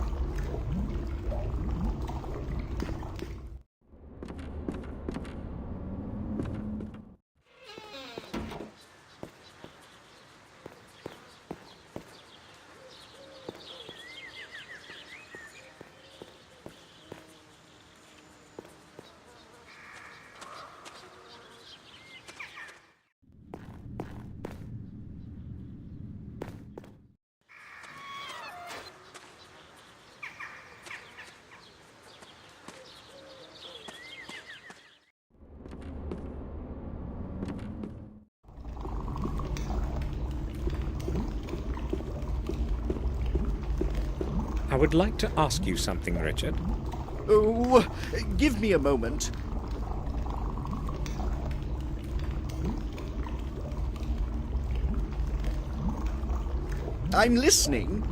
I would like to ask you something, Richard. Oh, give me a moment. I'm listening.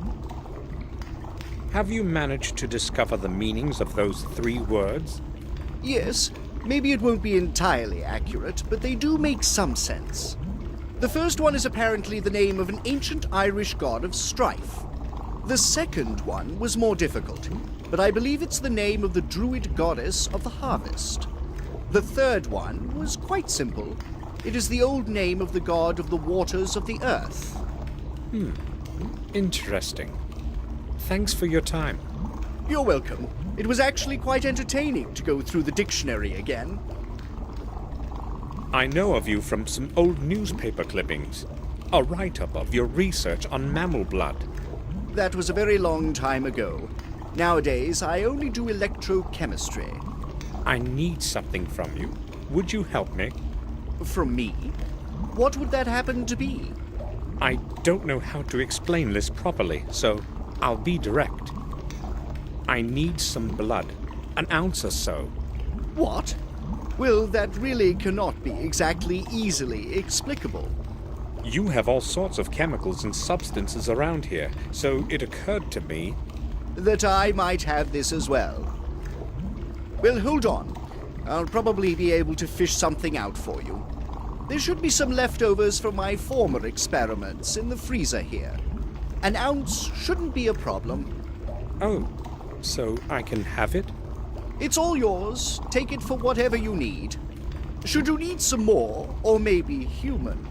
Have you managed to discover the meanings of those 3 words? Yes, maybe it won't be entirely accurate, but they do make some sense. The first one is apparently the name of an ancient Irish god of strife. The second one was more difficult, but I believe it's the name of the druid goddess of the harvest. The third one was quite simple. It is the old name of the god of the waters of the earth. Interesting. Thanks for your time. You're welcome. It was actually quite entertaining to go through the dictionary again. I know of you from some old newspaper clippings. A write-up of your research on mammal blood. That was a very long time ago. Nowadays, I only do electrochemistry. I need something from you. Would you help me? From me? What would that happen to be? I don't know how to explain this properly, so I'll be direct. I need some blood. An ounce or so. What? Well, that really cannot be exactly easily explicable. You have all sorts of chemicals and substances around here, so it occurred to me... That I might have this as well. Well, hold on. I'll probably be able to fish something out for you. There should be some leftovers from my former experiments in the freezer here. An ounce shouldn't be a problem. Oh, so I can have it? It's all yours. Take it for whatever you need. Should you need some more, or maybe human...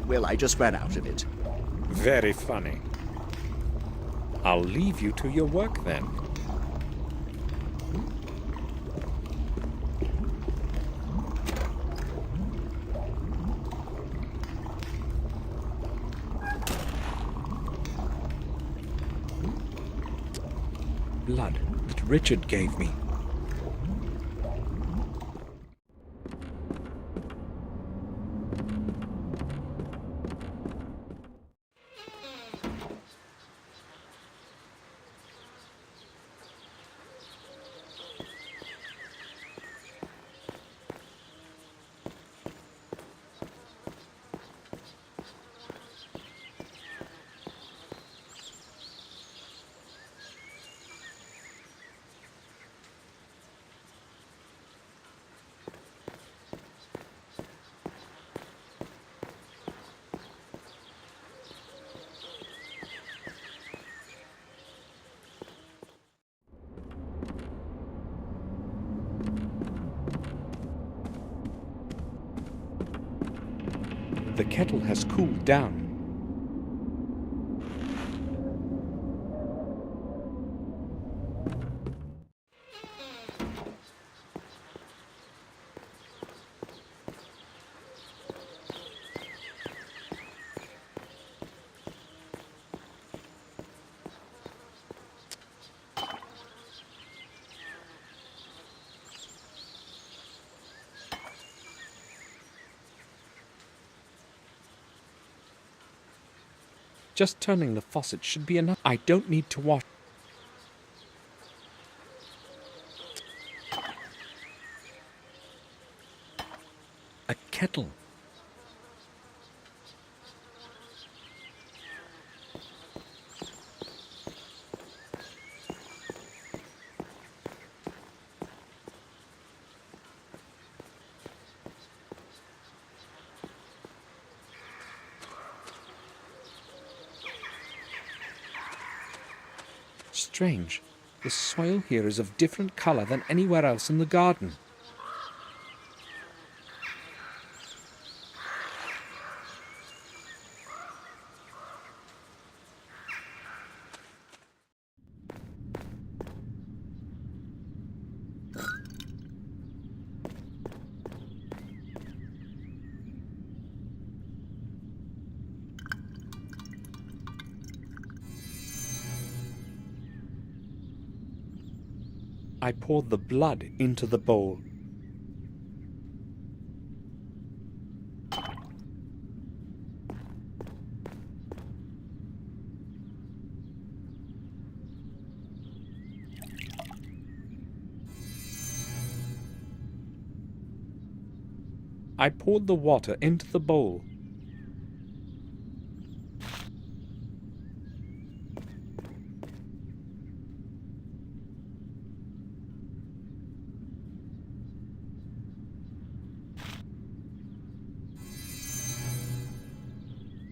Well, I just ran out of it. Very funny. I'll leave you to your work then. Blood that Richard gave me. The kettle has cooled down. Just turning the faucet should be enough. I don't need to wash. A kettle. strange. The soil here is of different color than anywhere else in the garden. I poured the blood into the bowl. I poured the water into the bowl.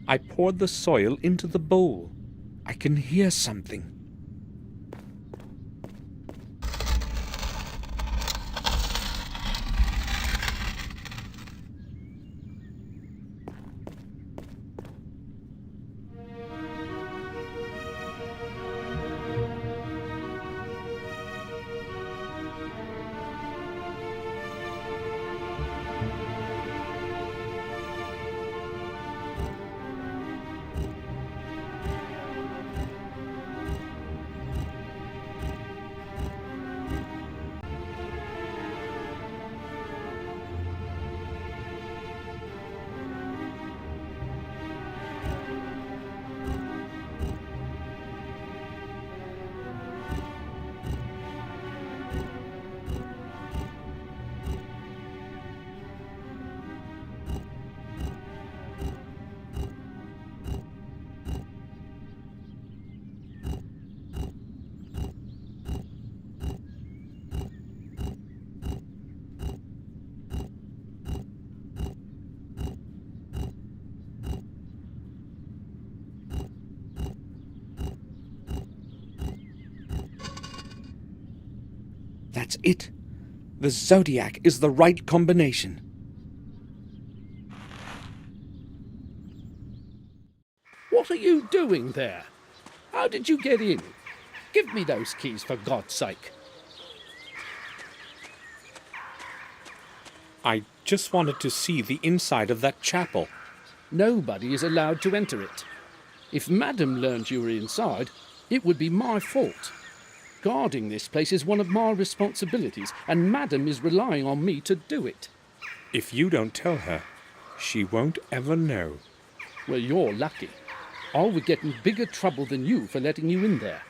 I poured the soil into the bowl. I can hear something. That's it. The Zodiac is the right combination. What are you doing there? How did you get in? Give me those keys, for God's sake. I just wanted to see the inside of that chapel. Nobody is allowed to enter it. If Madam learned you were inside, it would be my fault. Guarding this place is one of my responsibilities, and Madam is relying on me to do it. If you don't tell her, she won't ever know. Well, you're lucky. I would get in bigger trouble than you for letting you in there.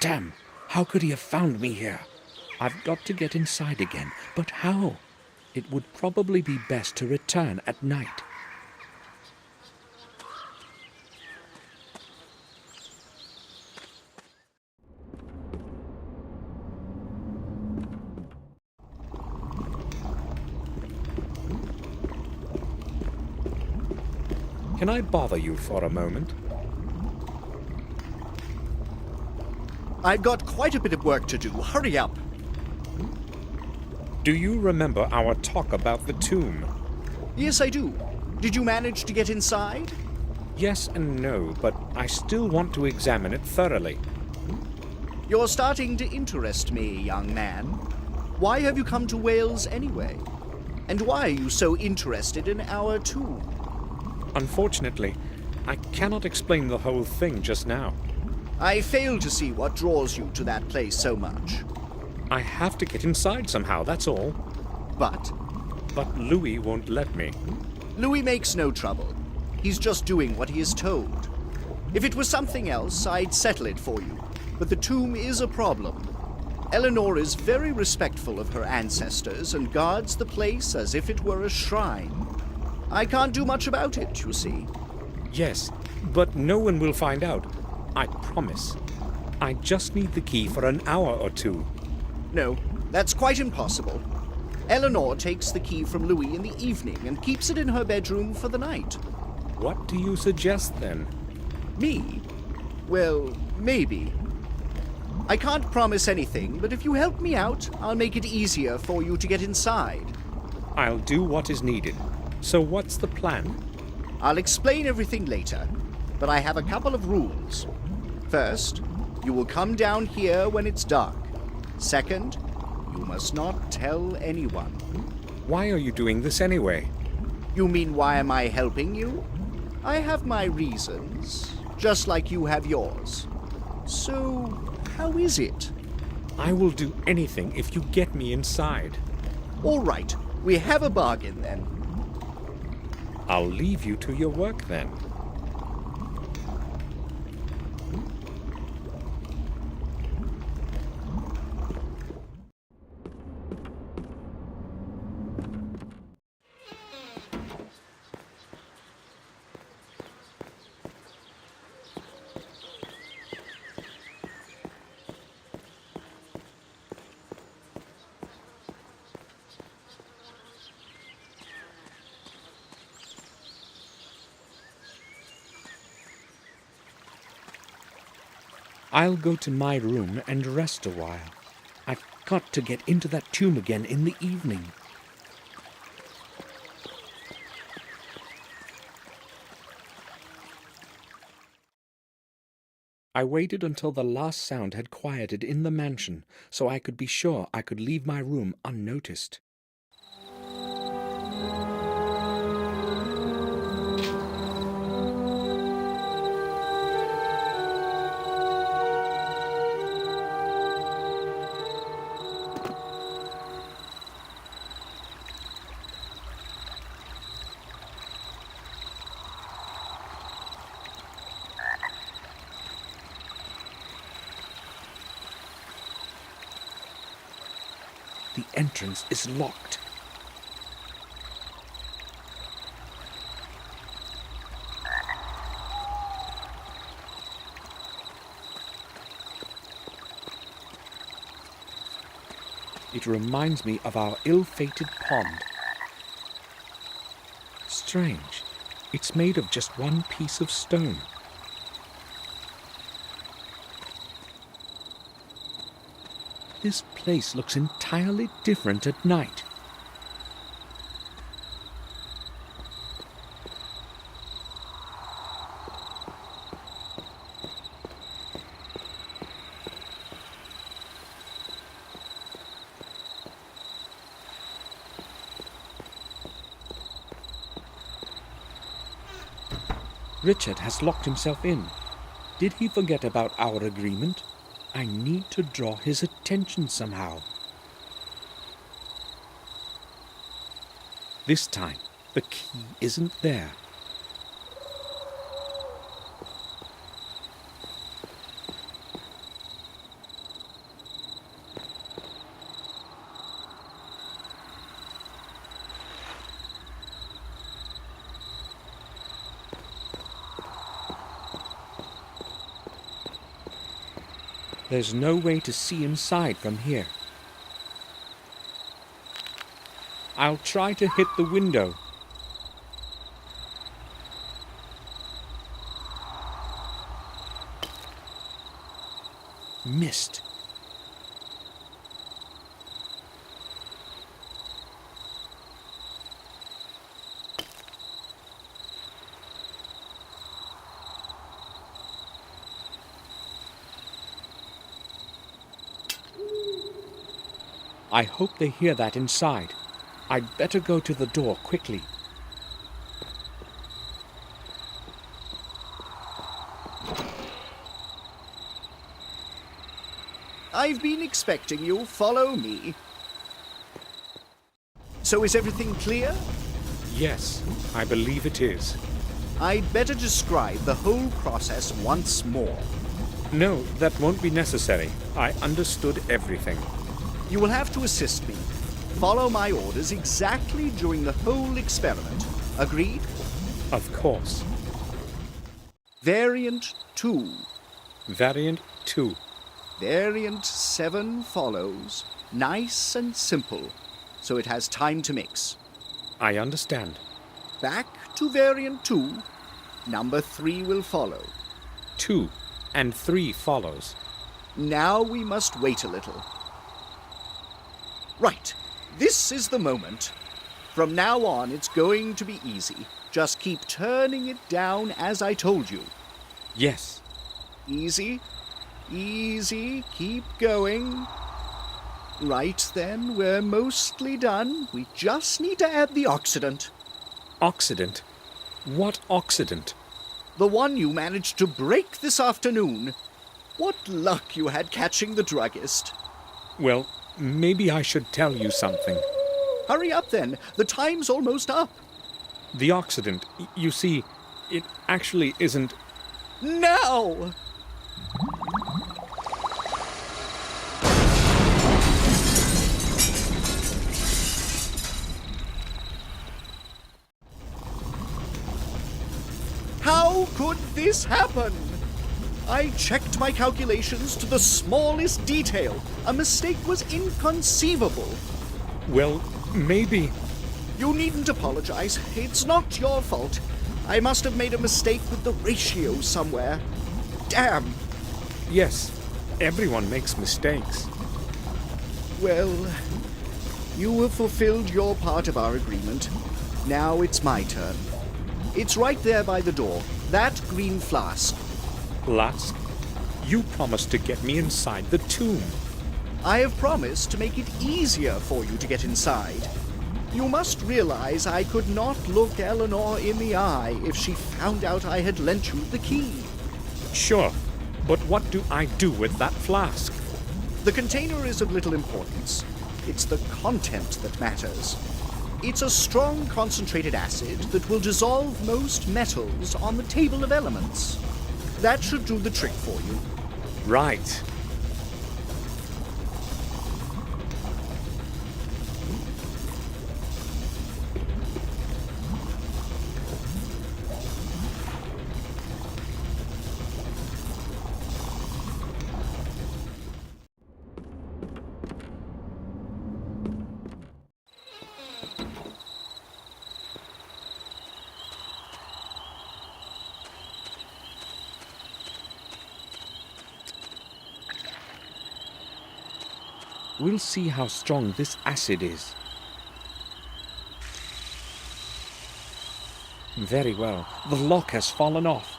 Damn! How could he have found me here? I've got to get inside again, but how? It would probably be best to return at night. Can I bother you for a moment? I've got quite a bit of work to do. Hurry up. Do you remember our talk about the tomb? Yes, I do. Did you manage to get inside? Yes and no, but I still want to examine it thoroughly. You're starting to interest me, young man. Why have you come to Wales anyway? And why are you so interested in our tomb? Unfortunately, I cannot explain the whole thing just now. I fail to see what draws you to that place so much. I have to get inside somehow, that's all. But But Louis won't let me. Louis makes no trouble. He's just doing what he is told. If it was something else, I'd settle it for you. But the tomb is a problem. Eleanor is very respectful of her ancestors and guards the place as if it were a shrine. I can't do much about it, you see. Yes, But no one will find out. I promise. I just need the key for an hour or two. No, that's quite impossible. Eleanor takes the key from Louis in the evening and keeps it in her bedroom for the night. What do you suggest then? Me? Well, maybe. I can't promise anything, but if you help me out, I'll make it easier for you to get inside. I'll do what is needed. So what's the plan? I'll explain everything later, but I have a couple of rules. First, you will come down here when it's dark. Second, you must not tell anyone. Why are you doing this anyway? You mean why am I helping you? I have my reasons, just like you have yours. So, how is it? I will do anything if you get me inside. All right, we have a bargain then. I'll leave you to your work then. I'll go to my room and rest a while. I've got to get into that tomb again in the evening. I waited until the last sound had quieted in the mansion, so I could be sure I could leave my room unnoticed. The entrance is locked. It reminds me of our ill-fated pond. Strange. It's made of just one piece of stone. This place looks entirely different at night. Richard has locked himself in. Did he forget about our agreement? I need to draw his attention somehow. This time, the key isn't there. There's no way to see inside from here. I'll try to hit the window. Missed. I hope they hear that inside. I'd better go to the door quickly. I've been expecting you. Follow me. So is everything clear? Yes, I believe it is. I'd better describe the whole process once more. No, that won't be necessary. I understood everything. You will have to assist me. Follow my orders exactly during the whole experiment. Agreed? Of course. Variant 2. Variant 2. Variant 7 follows. Nice and simple, so it has time to mix. I understand. Back to variant 2. Number 3 will follow. 2 and 3 follows. Now we must wait a little. Right, this is the moment. From now on, it's going to be easy. Just keep turning it down as I told you. Yes. Easy, easy, keep going. Right then, we're mostly done. We just need to add the oxidant. Oxidant? What oxidant? The one you managed to break this afternoon. What luck you had catching the druggist. Well, maybe I should tell you something. Hurry up then, the time's almost up. The oxidant, you see, it actually isn't... Now! How could this happen? I checked my calculations to the smallest detail. A mistake was inconceivable. Well, maybe... You needn't apologize. It's not your fault. I must have made a mistake with the ratio somewhere. Damn. Yes, everyone makes mistakes. Well, you have fulfilled your part of our agreement. Now it's my turn. It's right there by the door. That green flask. Flask? You promised to get me inside the tomb. I have promised to make it easier for you to get inside. You must realize I could not look Eleanor in the eye if she found out I had lent you the key. Sure, but what do I do with that flask? The container is of little importance. It's the content that matters. It's a strong concentrated acid that will dissolve most metals on the table of elements. That should do the trick for you. Right. We'll see how strong this acid is. Very well. The lock has fallen off.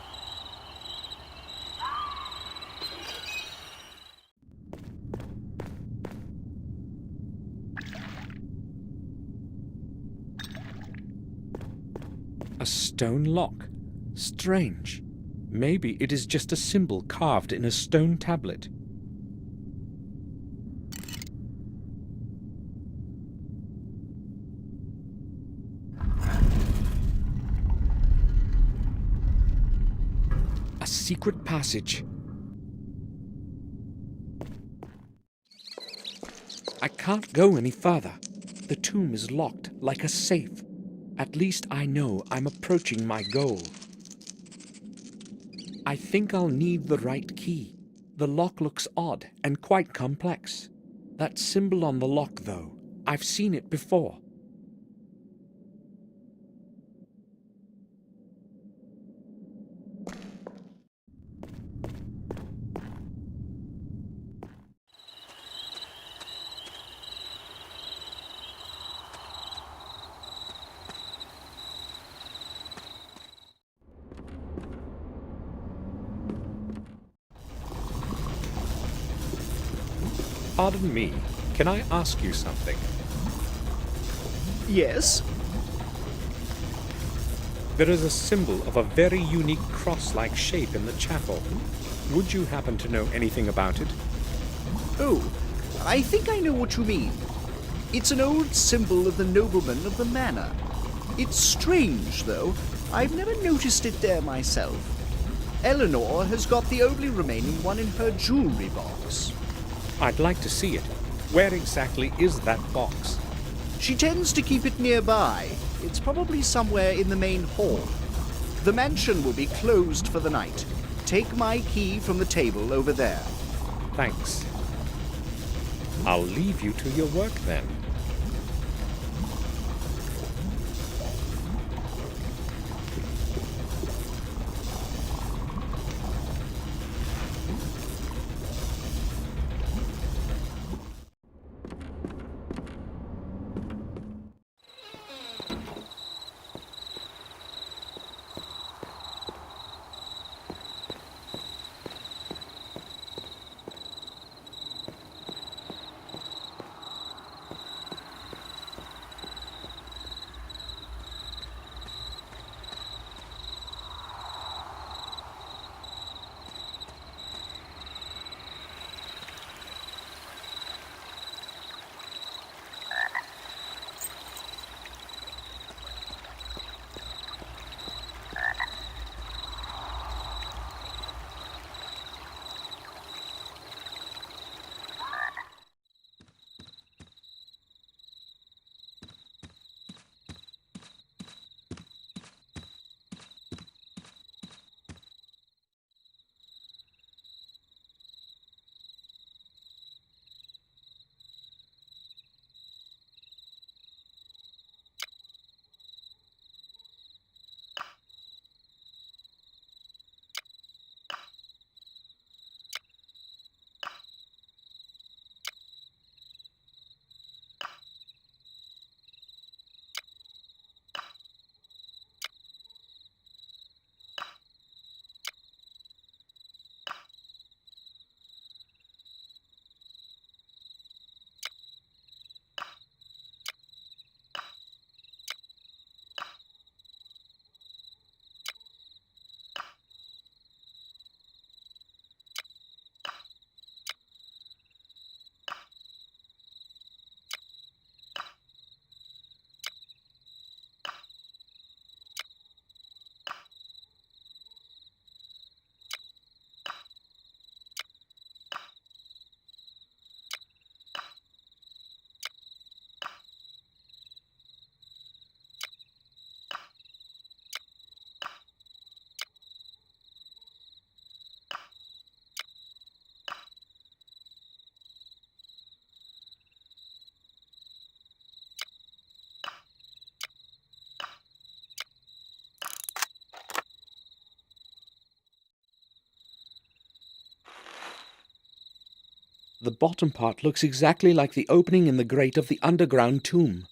A stone lock. Strange. Maybe it is just a symbol carved in a stone tablet. A secret passage. I can't go any further. The tomb is locked like a safe. At least I know I'm approaching my goal. I think I'll need the right key. The lock looks odd and quite complex. That symbol on the lock, though, I've seen it before. Pardon me, can I ask you something? Yes? There is a symbol of a very unique cross-like shape in the chapel. Would you happen to know anything about it? Oh, I think I know what you mean. It's an old symbol of the nobleman of the manor. It's strange, though. I've never noticed it there myself. Eleanor has got the only remaining one in her jewelry box. I'd like to see it. Where exactly is that box? She tends to keep it nearby. It's probably somewhere in the main hall. The mansion will be closed for the night. Take my key from the table over there. Thanks. I'll leave you to your work then. The bottom part looks exactly like the opening in the grate of the underground tomb.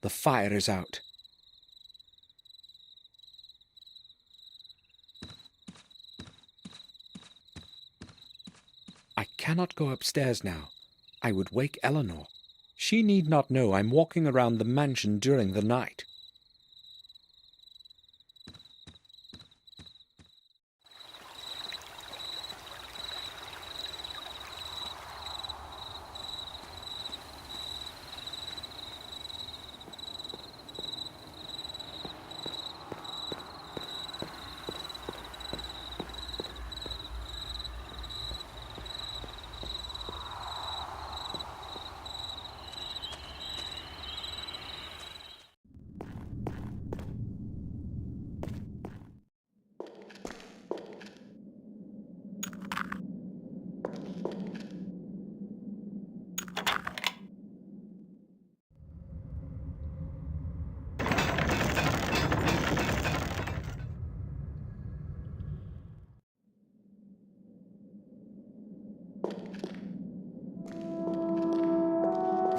The fire is out. I cannot go upstairs now. I would wake Eleanor. She need not know I'm walking around the mansion during the night.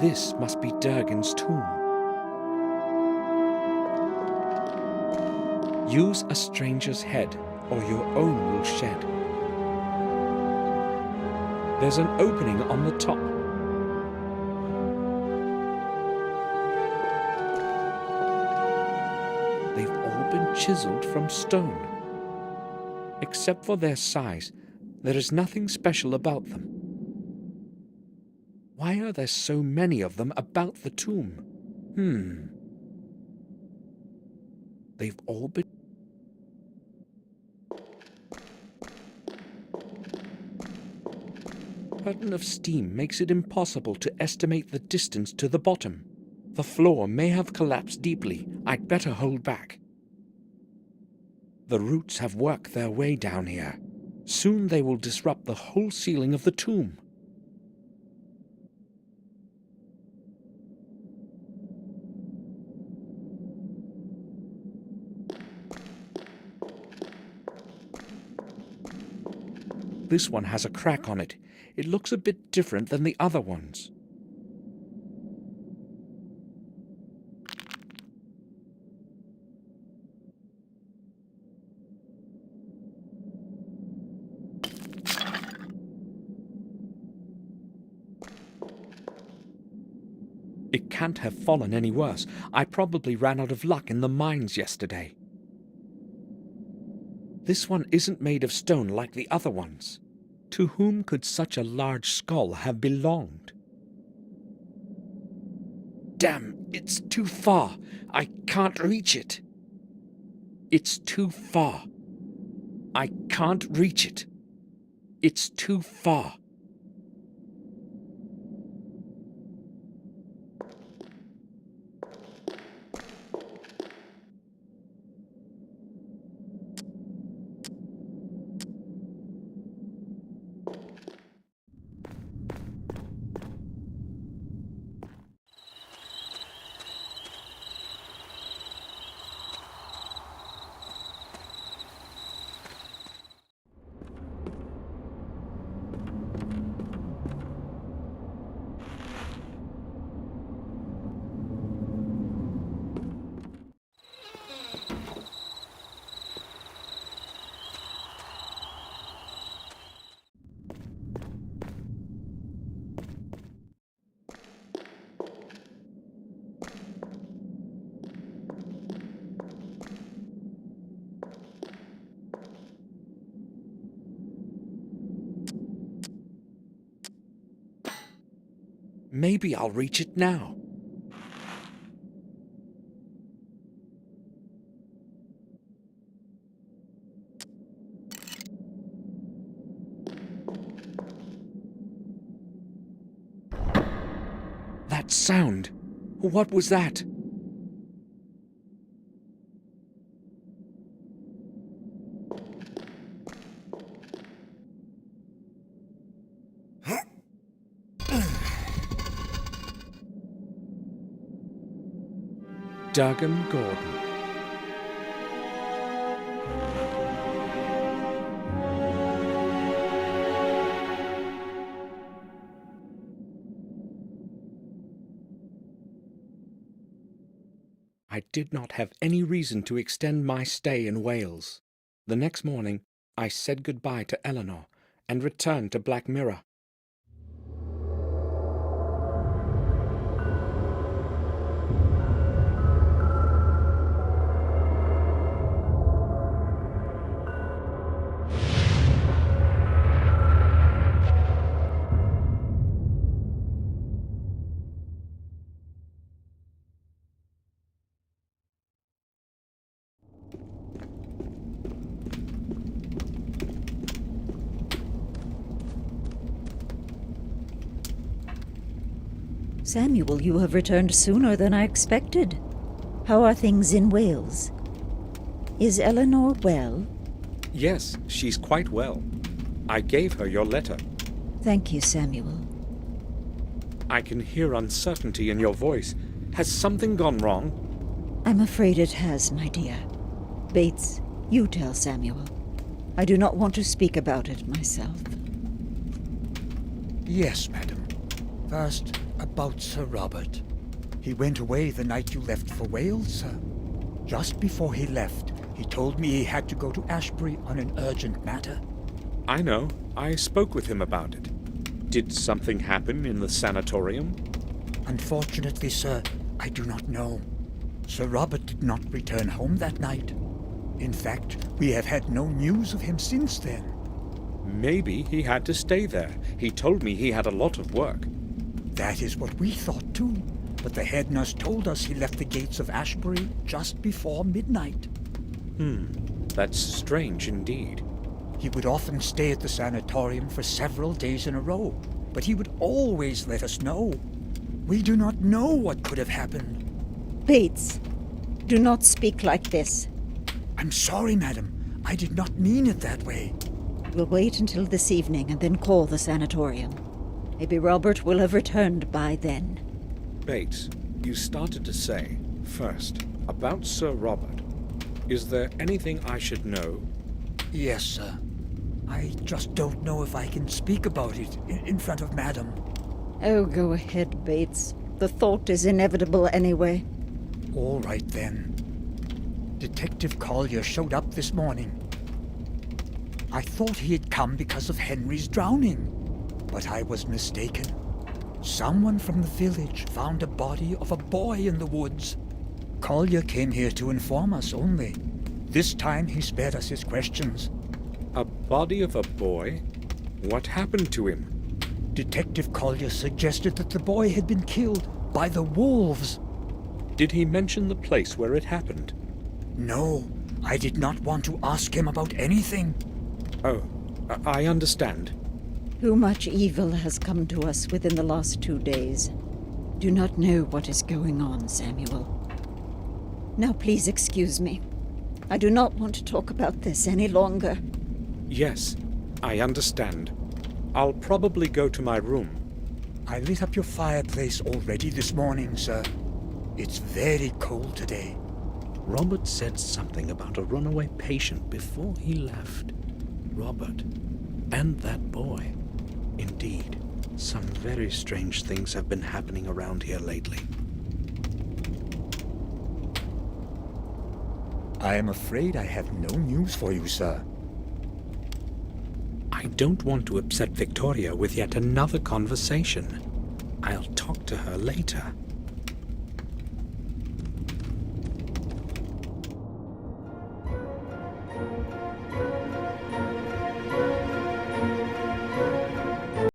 This must be Durgan's tomb. Use a stranger's head, or your own will shed. There's an opening on the top. They've all been chiseled from stone. Except for their size, there is nothing special about them. Why are there so many of them about the tomb? They've all been... Curtain of steam makes it impossible to estimate the distance to the bottom. The floor may have collapsed deeply. I'd better hold back. The roots have worked their way down here. Soon they will disrupt the whole ceiling of the tomb. This one has a crack on it. It looks a bit different than the other ones. It can't have fallen any worse. I probably ran out of luck in the mines yesterday. This one isn't made of stone like the other ones. To whom could such a large skull have belonged? Damn, it's too far. I can't reach it. It's too far. I can't reach it. It's too far. Maybe I'll reach it now. That sound! What was that? Durgan Gordon. I did not have any reason to extend my stay in Wales. The next morning, I said goodbye to Eleanor and returned to Black Mirror. Samuel, you have returned sooner than I expected. How are things in Wales? Is Eleanor well? Yes, she's quite well. I gave her your letter. Thank you, Samuel. I can hear uncertainty in your voice. Has something gone wrong? I'm afraid it has, my dear. Bates, you tell Samuel. I do not want to speak about it myself. Yes, madam. First, about Sir Robert. He went away the night you left for Wales, sir. Just before he left, he told me he had to go to Ashbury on an urgent matter. I know. I spoke with him about it. Did something happen in the sanatorium? Unfortunately, sir, I do not know. Sir Robert did not return home that night. In fact, we have had no news of him since then. Maybe he had to stay there. He told me he had a lot of work. That is what we thought too, but the head nurse told us he left the gates of Ashbury just before midnight. That's strange indeed. He would often stay at the sanatorium for several days in a row, but he would always let us know. We do not know what could have happened. Bates, do not speak like this. I'm sorry, madam. I did not mean it that way. We'll wait until this evening and then call the sanatorium. Maybe Robert will have returned by then. Bates, you started to say, first, about Sir Robert. Is there anything I should know? Yes, sir. I just don't know if I can speak about it in front of madam. Oh, go ahead, Bates. The thought is inevitable anyway. All right, then. Detective Collier showed up this morning. I thought he had come because of Henry's drowning, but I was mistaken. Someone from the village found a body of a boy in the woods. Collier came here to inform us only. This time he spared us his questions. A body of a boy? What happened to him? Detective Collier suggested that the boy had been killed by the wolves. Did he mention the place where it happened? No, I did not want to ask him about anything. Oh, I understand. Too much evil has come to us within the last 2 days. Do not know what is going on, Samuel. Now please excuse me. I do not want to talk about this any longer. Yes, I understand. I'll probably go to my room. I lit up your fireplace already this morning, sir. It's very cold today. Robert said something about a runaway patient before he left. Robert. And that boy. Indeed, some very strange things have been happening around here lately. I am afraid I have no news for you, sir. I don't want to upset Victoria with yet another conversation. I'll talk to her later.